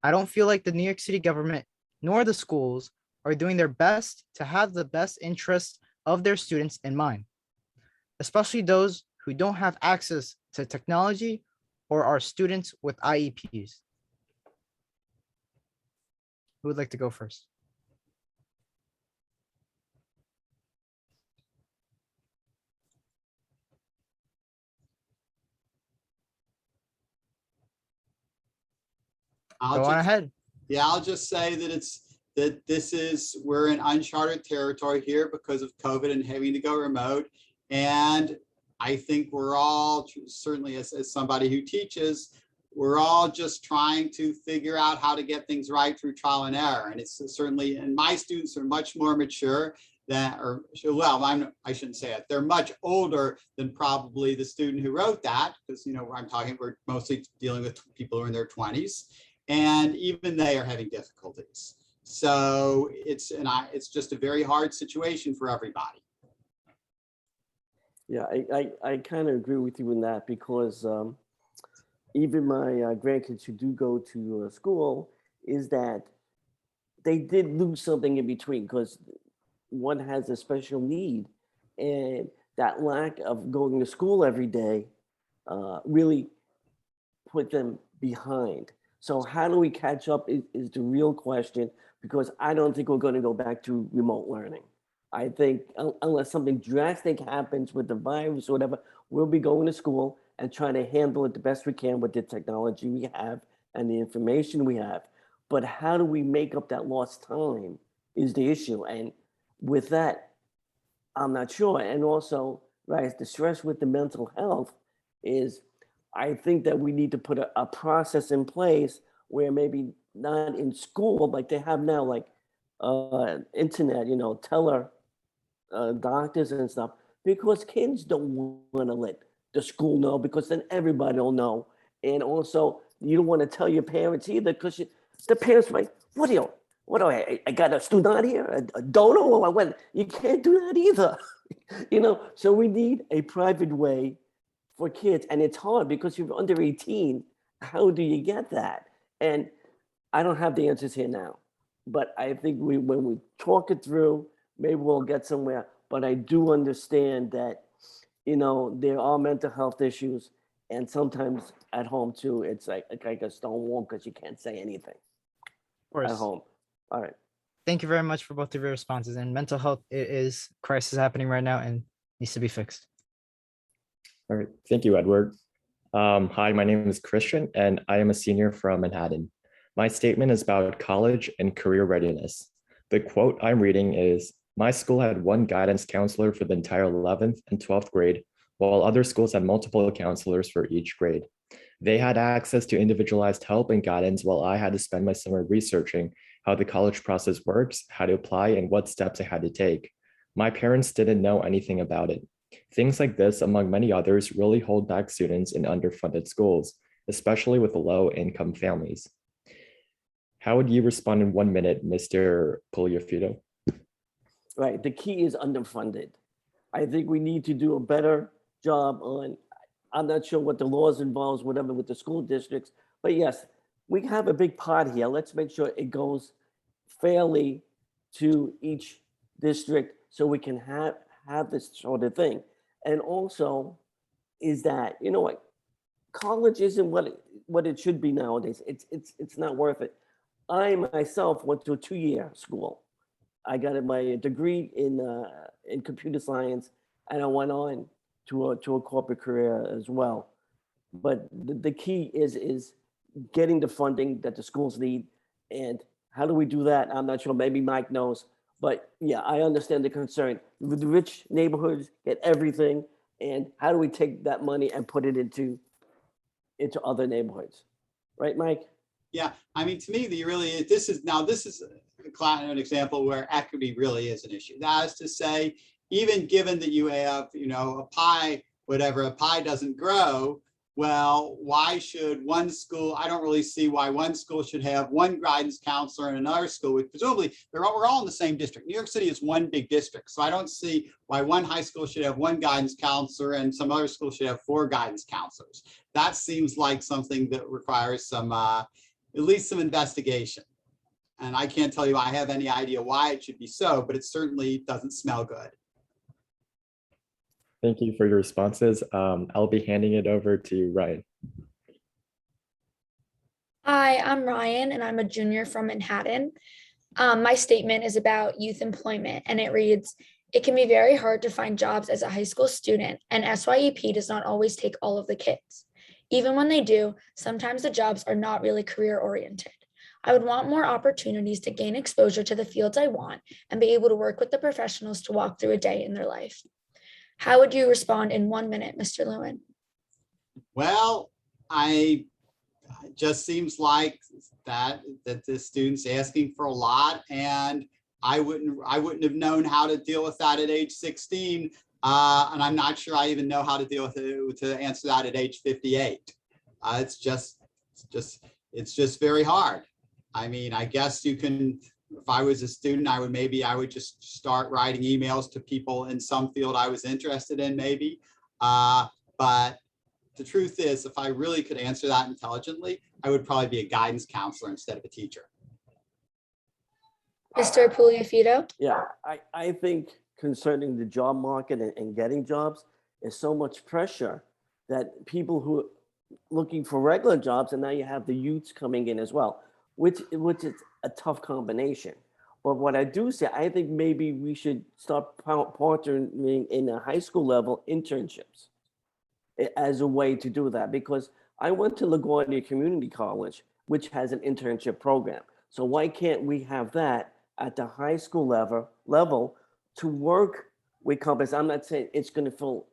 I don't feel like the New York City government nor the schools are doing their best to have the best interests of their students in mind, especially those who don't have access to technology or are students with IEPs. Who would like to go first? Go on ahead. Yeah, I'll just say that we're in uncharted territory here because of COVID and having to go remote. And I think we're all, certainly as somebody who teaches, we're all just trying to figure out how to get things right through trial and error. And it's certainly, and my students are much more mature I shouldn't say it. They're much older than probably the student who wrote that, because, we're mostly dealing with people who are in their 20s. And even they are having difficulties. So it's just a very hard situation for everybody. Yeah, I kind of agree with you in that, because even my grandkids who do go to school, is that they did lose something in between, because one has a special need, and that lack of going to school every day really put them behind. So how do we catch up is the real question, because I don't think we're going to go back to remote learning. I think unless something drastic happens with the virus or whatever, we'll be going to school and trying to handle it the best we can with the technology we have and the information we have. But how do we make up that lost time is the issue. And with that, I'm not sure. And also, right, the stress with the mental health is, I think that we need to put a process in place where maybe not in school like they have now, like internet, teller doctors and stuff, because kids don't want to let the school know, because then everybody will know. And also, you don't want to tell your parents either, because the parents might, what do I got a student out here, a donor, or I went, you can't do that either. So we need a private way for kids. And it's hard because you're under 18. How do you get that? And I don't have the answers here now, but I think when we talk it through, maybe we'll get somewhere. But I do understand that, there are mental health issues, and sometimes at home too, it's like a stone wall because you can't say anything Of at course. home. All right. Thank you very much for both of your responses. And mental health is crisis happening right now and needs to be fixed. All right, thank you, Edward. Hi, my name is Christian, and I am a senior from Manhattan. My statement is about college and career readiness. The quote I'm reading is, my school had one guidance counselor for the entire 11th and 12th grade, while other schools had multiple counselors for each grade. They had access to individualized help and guidance, while I had to spend my summer researching how the college process works, how to apply, and what steps I had to take. My parents didn't know anything about it. Things like this, among many others, really hold back students in underfunded schools, especially with low-income families. How would you respond in 1 minute, Mr. Pugliafito? Right. The key is underfunded. I think we need to do a better job on, I'm not sure what the laws involves, whatever, with the school districts, but yes, we have a big pot here. Let's make sure it goes fairly to each district so we can have this sort of thing. And also is that, what, college isn't what it should be nowadays. It's not worth it. I myself went to a 2-year school. I got my degree in computer science, and I went on to a corporate career as well. But the key is getting the funding that the schools need. And how do we do that? I'm not sure. Maybe Mike knows. But yeah, I understand the concern. The rich neighborhoods get everything. And how do we take that money and put it into other neighborhoods? Right, Mike? Yeah, I mean, to me, this is an example where equity really is an issue. That is to say, even given that you have, a pie doesn't grow, well, why should one school, I don't really see why one school should have one guidance counselor and another school, which presumably we're all in the same district. New York City is one big district. So I don't see why one high school should have one guidance counselor and some other school should have 4 guidance counselors. That seems like something that requires some, at least some investigation. And I can't tell you I have any idea why it should be so, but it certainly doesn't smell good. Thank you for your responses. I'll be handing it over to Ryan. Hi, I'm Ryan, and I'm a junior from Manhattan. My statement is about youth employment, and it reads, it can be very hard to find jobs as a high school student, and SYEP does not always take all of the kids. Even when they do, sometimes the jobs are not really career-oriented. I would want more opportunities to gain exposure to the fields I want and be able to work with the professionals to walk through a day in their life. How would you respond in 1 minute, Mr. Lewin? Well, it just seems like that the student's asking for a lot, and I wouldn't have known how to deal with that at age 16, and I'm not sure I even know how to deal with it to answer that at age 58. It's just very hard. I mean, I guess you can. If I was a student, I would just start writing emails to people in some field I was interested in, maybe. But the truth is, if I really could answer that intelligently, I would probably be a guidance counselor instead of a teacher. Mr. Pugliafito? Yeah, I think concerning the job market and getting jobs is so much pressure that people who are looking for regular jobs, and now you have the youths coming in as well, which is a tough combination. But what I do say, I think maybe we should start partnering in a high school level internships. as a way to do that, because I went to LaGuardia Community College, which has an internship program. So why can't we have that at the high school level to work with companies? I'm not saying it's going to fill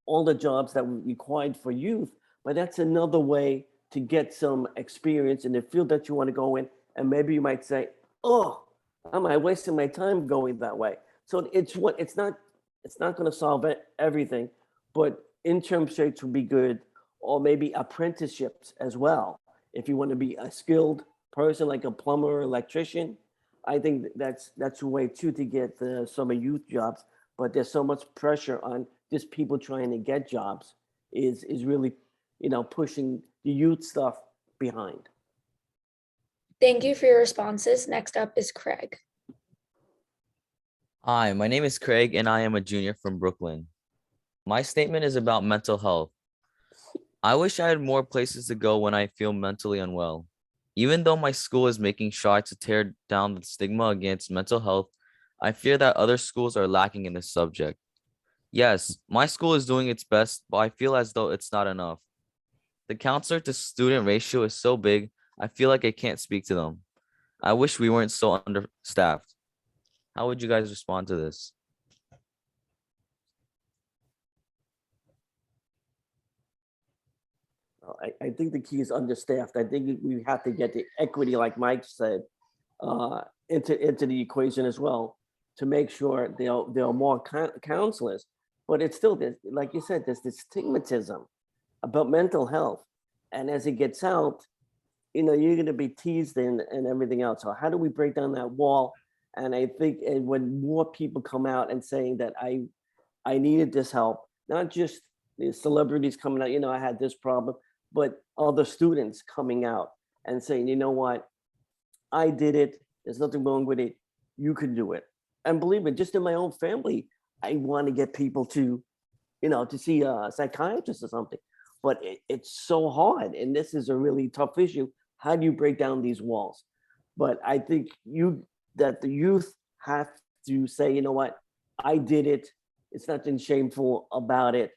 all the jobs that we required for youth, but that's another way to get some experience in the field that you want to go in. And maybe you might say, oh, am I wasting my time going that way? So it's not going to solve everything, but internships would be good, or maybe apprenticeships as well. If you want to be a skilled person like a plumber or electrician, I think that's a way too to get some youth jobs. But there's so much pressure on just people trying to get jobs is really, pushing the youth stuff behind. Thank you for your responses. Next up is Craig. Hi, my name is Craig and I am a junior from Brooklyn. My statement is about mental health. I wish I had more places to go when I feel mentally unwell. Even though my school is making strides to tear down the stigma against mental health, I fear that other schools are lacking in this subject. Yes, my school is doing its best, but I feel as though it's not enough. The counselor to student ratio is so big, I feel like I can't speak to them. I wish we weren't so understaffed. How would you guys respond to this? I think the key is understaffed. I think we have to get the equity, like Mike said, into the equation as well, to make sure there are more counselors. But it's still, like you said, there's this stigmatism about mental health. And as it gets out, you're going to be teased and everything else. So how do we break down that wall? And I think when more people come out and saying that I needed this help, not just the celebrities coming out, I had this problem, but other students coming out and saying, you know what, I did it. There's nothing wrong with it. You can do it. And believe me, just in my own family, I want to get people to, to see a psychiatrist or something. But it's so hard. And this is a really tough issue. How do you break down these walls? But I think that the youth have to say, you know what, I did it. It's nothing shameful about it.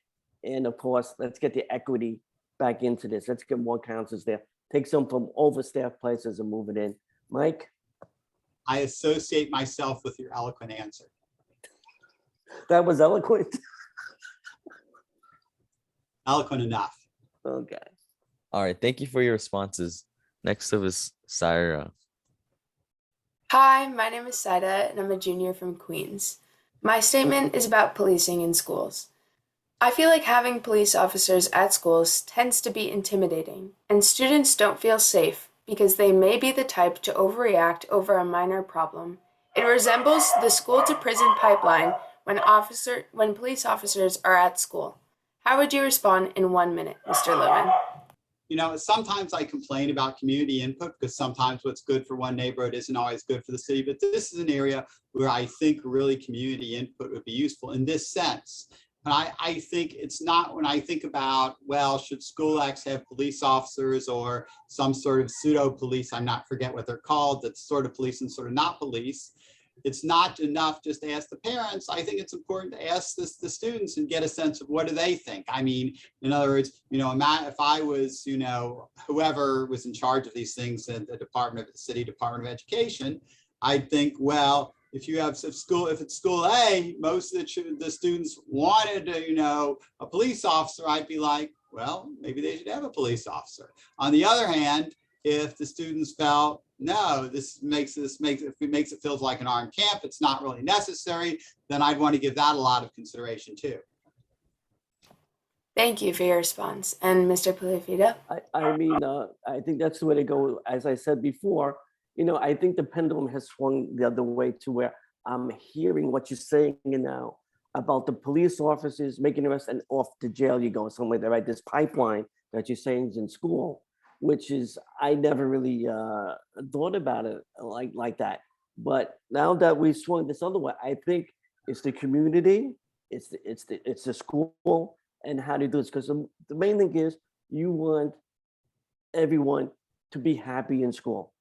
And of course, let's get the equity back into this. Let's get more counselors there. Take some from overstaffed places and move it in. Mike? I associate myself with your eloquent answer. That was eloquent. Eloquent enough. Okay. All right, thank you for your responses. Next up is Syra. Hi, my name is Saida, and I'm a junior from Queens. My statement is about policing in schools. I feel like having police officers at schools tends to be intimidating, and students don't feel safe because they may be the type to overreact over a minor problem. It resembles the school-to-prison pipeline when police officers are at school. How would you respond in 1 minute, Mr. Lewin? Sometimes I complain about community input because sometimes what's good for one neighborhood isn't always good for the city, but this is an area where I think really community input would be useful in this sense. And I think it's not when I think about, well, should school acts have police officers or some sort of pseudo police, forget what they're called, that's sort of police and sort of not police. It's not enough just to ask the parents. I think it's important to ask the students and get a sense of what do they think. I mean, in other words, if I was, whoever was in charge of these things in the city Department of Education, I'd think, well, if it's school A, most of the students wanted, a police officer, I'd be like, well, maybe they should have a police officer. On the other hand, if the students felt, no, this makes it feels like an armed camp, it's not really necessary, then I'd want to give that a lot of consideration too. Thank you for your response. And Mr. Puliafito? I think that's the way to go. As I said before, I think the pendulum has swung the other way to where I'm hearing what you're saying now about the police officers making arrests and off to jail you go, somewhere there, right? This pipeline that you're saying is in school, which is, I never really thought about it like that. But now that we swung this other way, I think it's the community, it's the school, and how to do this. Because the main thing is you want everyone to be happy in school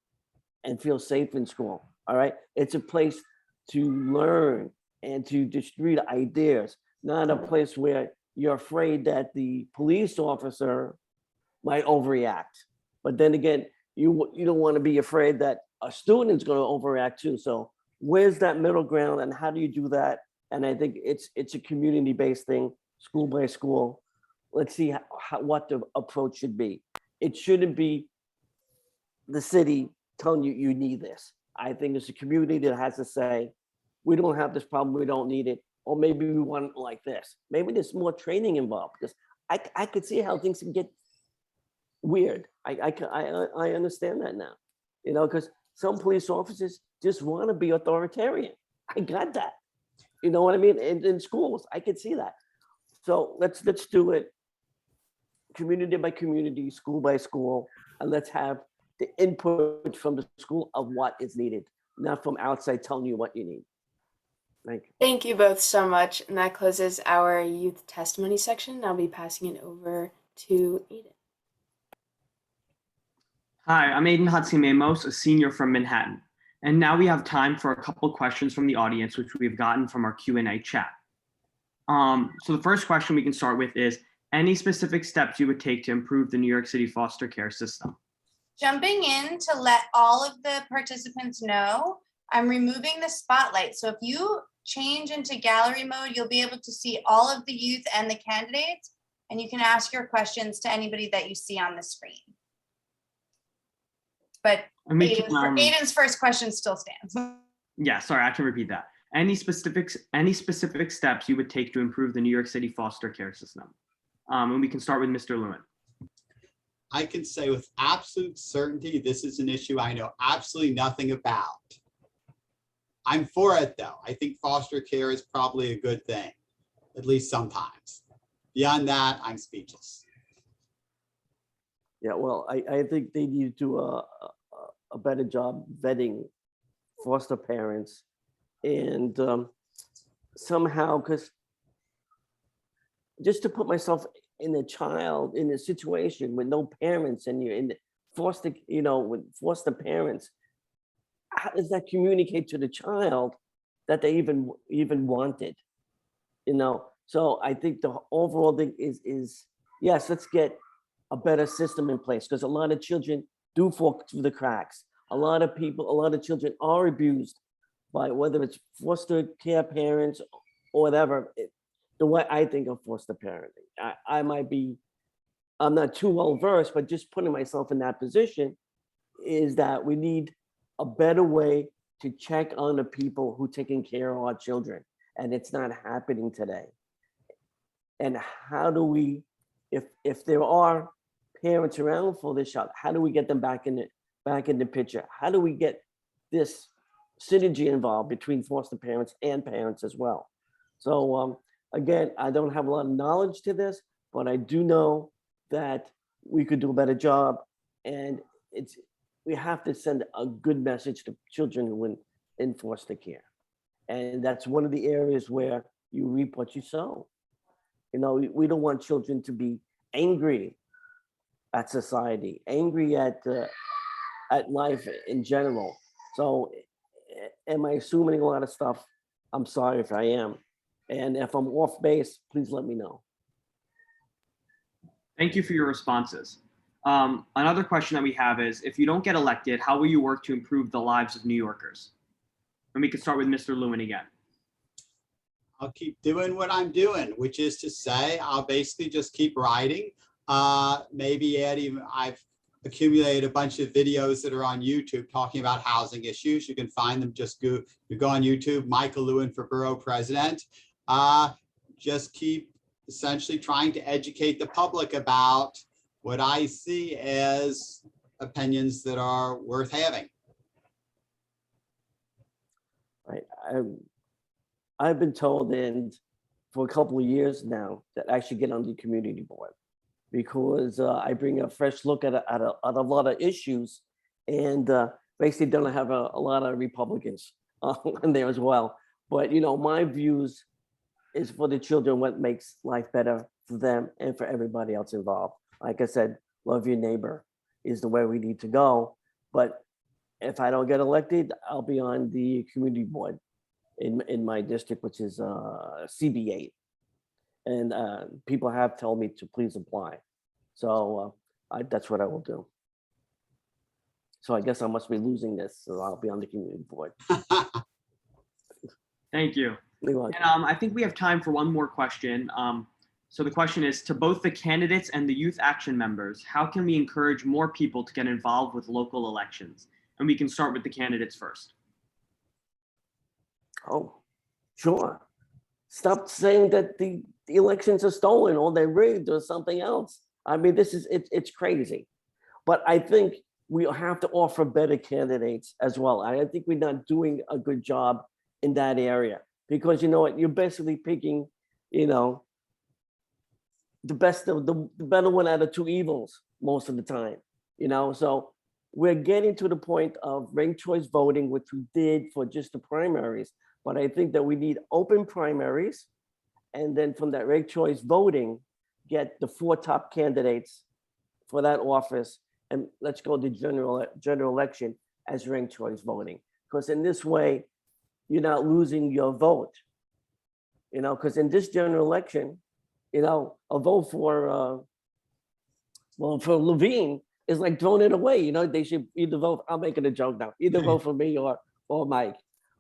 and feel safe in school. All right. It's a place to learn and to distribute ideas, not a place where you're afraid that the police officer might overreact. But then again, you don't want to be afraid that a student is going to overreact too. So where's that middle ground and how do you do that? And I think it's a community-based thing, school by school. Let's see what the approach should be. It shouldn't be the city telling you you need this. I think it's a community that has to say, we don't have this problem, we don't need it, or maybe we want it like this. Maybe there's more training involved because I could see how things can get weird. I understand that now, you know, because some police officers just want to be authoritarian. I got that. You know what I mean? In schools, I could see that. So let's do it community by community, school by school, and let's have the input from the school of what is needed, not from outside telling you what you need. Thank you. Thank you both so much. And that closes our youth testimony section. I'll be passing it over to Aidan. Hi, I'm Aidan Hudson, a senior from Manhattan. And now we have time for a couple questions from the audience, which we've gotten from our Q&A chat. So the first question we can start with is, any specific steps you would take to improve the New York City foster care system? Jumping in to let all of the participants know, I'm removing the spotlight. So if you change into gallery mode, you'll be able to see all of the youth and the candidates, and you can ask your questions to anybody that you see on the screen. But Aidan's first question still stands. Yeah, sorry, I can repeat that. Any specific steps you would take to improve the New York City foster care system? And we can start with Mr. Lewin. I can say with absolute certainty, this is an issue I know absolutely nothing about. I'm for it though. I think foster care is probably a good thing, at least sometimes. Beyond that, I'm speechless. Yeah, well, I think they need to do a better job vetting foster parents and somehow, because just to put myself in a situation with no parents and you're in the foster, you know, with foster parents, how does that communicate to the child that they even wanted, you know? So I think the overall thing is yes, let's get a better system in place because a lot of children do fall through the cracks. A lot of children are abused by whether it's foster care parents or whatever. The way I think of foster parenting, I'm not too well versed, but just putting myself in that position is that we need a better way to check on the people who are taking care of our children. And it's not happening today. And how do we, if there are parents around for this child, how do we get them back in the picture? How do we get this synergy involved between foster parents and parents as well? So again, I don't have a lot of knowledge to this, but I do know that we could do a better job, and we have to send a good message to children who are in foster care. And that's one of the areas where you reap what you sow. You know, we don't want children to be angry at society, angry at life in general. So am I assuming a lot of stuff? I'm sorry if I am. And if I'm off base, please let me know. Thank you for your responses. Another question that we have is, if you don't get elected, how will you work to improve the lives of New Yorkers? And we can start with Mr. Lewin again. I'll keep doing what I'm doing, which is to say, I'll basically just keep writing. Maybe I've accumulated a bunch of videos that are on YouTube talking about housing issues. You can find them, just go on YouTube, Michael Lewin for Borough President. Just keep essentially trying to educate the public about what I see as opinions that are worth having. Right. I've been told, and for a couple of years now, that I should get on the community board because I bring a fresh look at a lot of issues, and basically don't have a lot of Republicans in there as well. But you know, my views is for the children, what makes life better for them and for everybody else involved. Like I said, love your neighbor is the way we need to go. But if I don't get elected, I'll be on the community board in my district, which is CB8. and people have told me to please apply. So that's what I will do. So I guess I must be losing this, so I'll be on the community board. Thank you. And I think we have time for one more question. So the question is, to both the candidates and the youth action members, how can we encourage more people to get involved with local elections? And we can start with the candidates first. Oh, sure. Stop saying that the elections are stolen or they're rigged or something else. I mean, it's crazy. But I think we have to offer better candidates as well. I think we're not doing a good job in that area, because you know what, you're basically picking, you know, the better one out of two evils most of the time, you know. So we're getting to the point of ranked choice voting, which we did for just the primaries. But I think that we need open primaries, and then from that ranked choice voting, get the 4 top candidates for that office, and let's go to general election as ranked choice voting. Because in this way, you're not losing your vote, you know, because in this general election, you know, a vote for Levine is like throwing it away. You know, they should either vote, I'm making a joke now, either vote for me or Mike.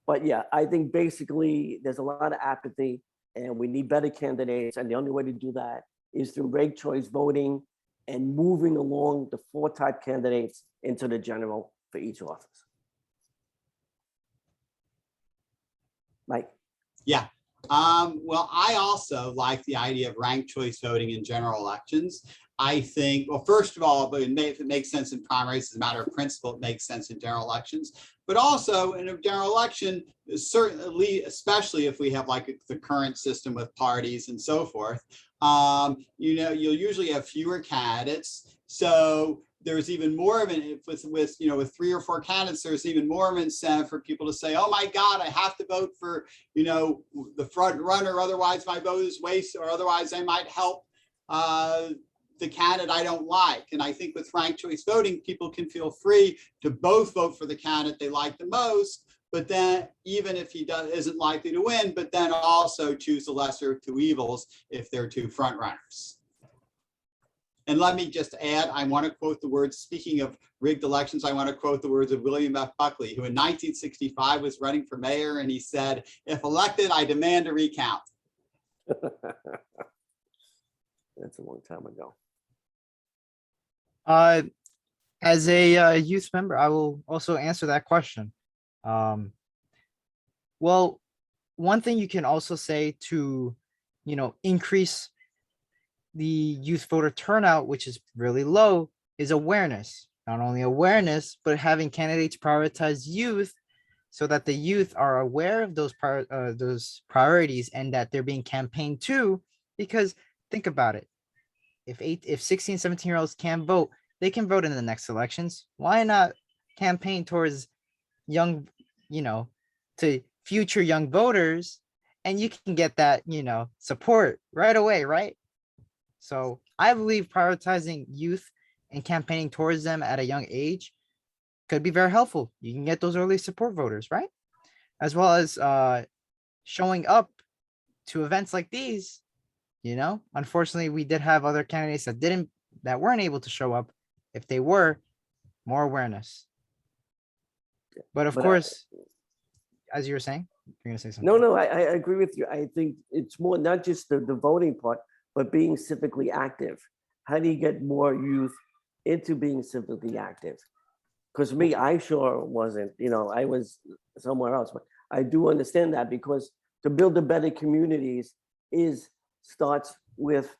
But yeah, I think basically there's a lot of apathy and we need better candidates. And the only way to do that is through ranked choice voting and moving along the 4 type candidates into the general for each office. Mike. Yeah. Well, I also like the idea of ranked choice voting in general elections. I think, well, first of all, but if it makes sense in primaries, as a matter of principle, it makes sense in general elections. But also in a general election, certainly, especially if we have like the current system with parties and so forth, you know, you'll usually have fewer candidates. So there's even more of an, with 3 or 4 candidates, there's even more of an incentive for people to say, oh my God, I have to vote for, you know, the front runner, otherwise my vote is wasted, or otherwise I might help the candidate I don't like. And I think with ranked choice voting, people can feel free to both vote for the candidate they like the most, but then even if he isn't likely to win, but then also choose the lesser of 2 evils if they're 2 front runners. And let me just add, I want to quote the words, speaking of rigged elections, I want to quote the words of William F. Buckley, who in 1965 was running for mayor, and he said, if elected, I demand a recount. That's a long time ago. As a youth member, I will also answer that question. Well, one thing you can also say to, you know, increase the youth voter turnout, which is really low, is awareness. Not only awareness, but having candidates prioritize youth so that the youth are aware of those priorities and that they're being campaigned to. Because think about it. If 16, 17-year-olds can vote, they can vote in the next elections. Why not campaign towards young, you know, to future young voters, and you can get that, you know, support right away, right? So I believe prioritizing youth and campaigning towards them at a young age could be very helpful. You can get those early support voters, right? As well as showing up to events like these. You know, unfortunately, we did have other candidates that weren't able to show up. If they were, more awareness. But of course, as you were saying, you're gonna say something. No, I agree with you. I think it's more not just the voting part, but being civically active. How do you get more youth into being civically active? Because me, I sure wasn't, you know, I was somewhere else, but I do understand that, because to build a better communities starts with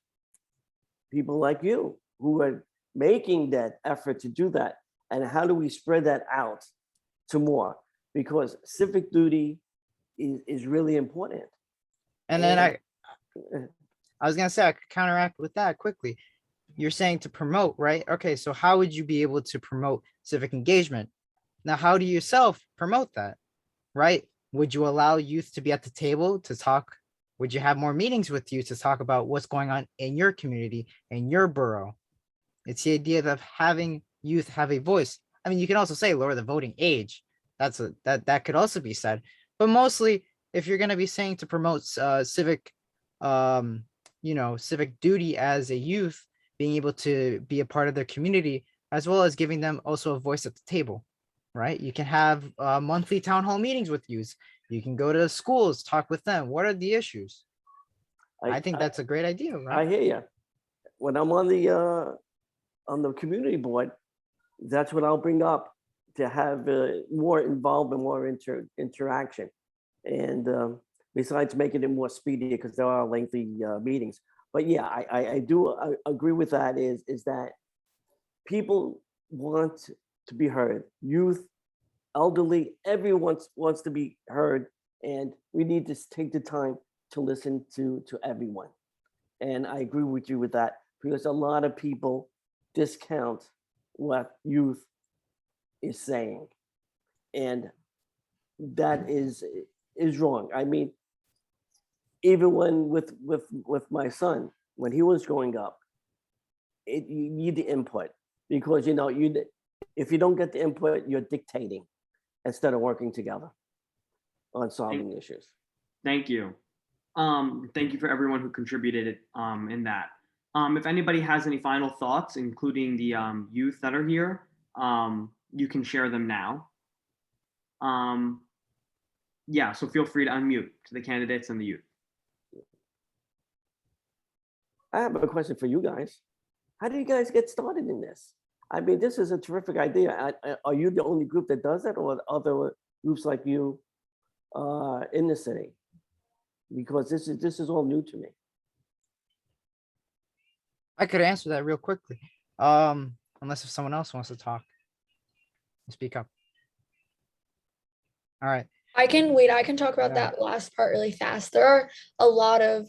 people like you who are making that effort to do that. And how do we spread that out to more? Because civic duty is really important. And then I was gonna say, I could counteract with that quickly. You're saying to promote, right? Okay, so how would you be able to promote civic engagement? Now, how do you yourself promote that, right? Would you allow youth to be at the table to talk? Would you have more meetings with you to talk about what's going on in your community, in your borough? It's the idea of having youth have a voice. I mean, you can also say lower the voting age. That could also be said. But mostly, if you're going to be saying to promote civic civic duty as a youth, being able to be a part of their community, as well as giving them also a voice at the table, right? You can have monthly town hall meetings with youth. You can go to schools, talk with them. What are the issues? I think that's a great idea, right? I hear you. When I'm on the community board, that's what I'll bring up, to have more involvement, more interaction. And besides making it more speedy, because there are lengthy meetings. But yeah, I do agree with that, is that people want to be heard. Youth, elderly, everyone wants to be heard. And we need to take the time to listen to everyone. And I agree with you with that, because a lot of people discount what youth is saying. And that is wrong. I mean, even when with my son, when he was growing up, you need the input, because if you don't get the input, you're dictating instead of working together on solving issues. Thank you. Thank you for everyone who contributed in that. If anybody has any final thoughts, including the youth that are here, you can share them now. Yeah, so feel free to unmute to the candidates and the youth. I have a question for you guys. How do you guys get started in this? I mean, this is a terrific idea. Are you the only group that does it, or are other groups like you in the city? Because this is all new to me. I could answer that real quickly, unless if someone else wants to talk, speak up. All right. I can talk about that last part really fast. There are a lot of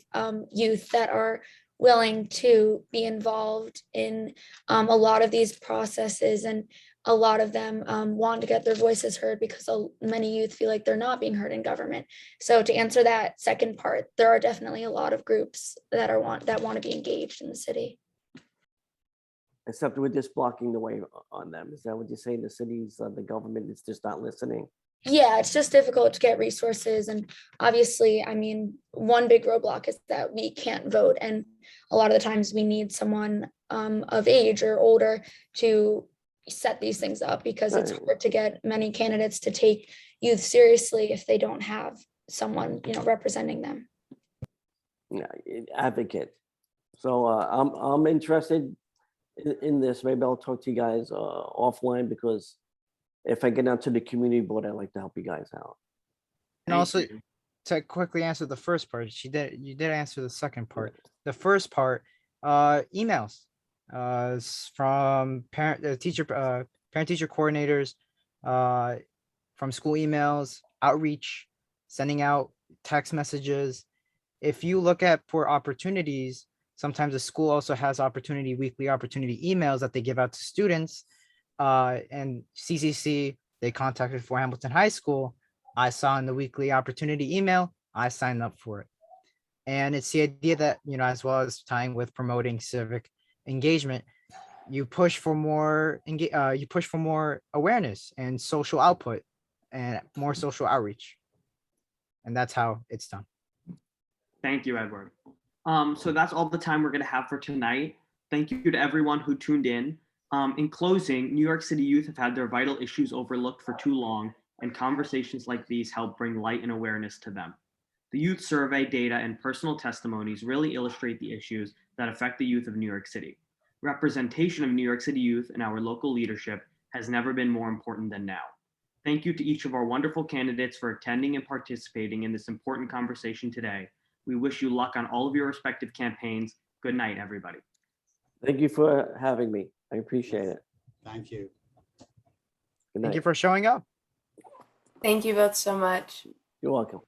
youth that are willing to be involved in a lot of these processes, and a lot of them want to get their voices heard, because many youth feel like they're not being heard in government. So to answer that second part, there are definitely a lot of groups that want to be engaged in the city. Except we're just blocking the way on them. Is that what you're saying? The cities, the government is just not listening? Yeah, it's just difficult to get resources. And obviously, I mean, one big roadblock is that we can't vote. And a lot of the times we need someone of age or older to set these things up, because it's hard to get many candidates to take youth seriously if they don't have someone, representing them. Yeah, advocate. So I'm interested in this. Maybe I'll talk to you guys offline, because if I get out to the community board, I'd like to help you guys out. And also, to quickly answer the first part, you did answer the second part. The first part, emails from parent-teacher coordinators, from school emails, outreach, sending out text messages. If you look at for opportunities, sometimes the school also has weekly opportunity emails that they give out to students. And CCC, they contacted for Hamilton High School. I saw in the weekly opportunity email, I signed up for it. And it's the idea that, as well as tying with promoting civic engagement, you push for more awareness and social output and more social outreach. And that's how it's done. Thank you, Edward. So that's all the time we're going to have for tonight. Thank you to everyone who tuned in. In closing, New York City youth have had their vital issues overlooked for too long, and conversations like these help bring light and awareness to them. The youth survey data and personal testimonies really illustrate the issues that affect the youth of New York City. Representation of New York City youth in our local leadership has never been more important than now. Thank you to each of our wonderful candidates for attending and participating in this important conversation today. We wish you luck on all of your respective campaigns. Good night, everybody. Thank you for having me. I appreciate it. Thank you. Good night. Thank you for showing up. Thank you both so much. You're welcome.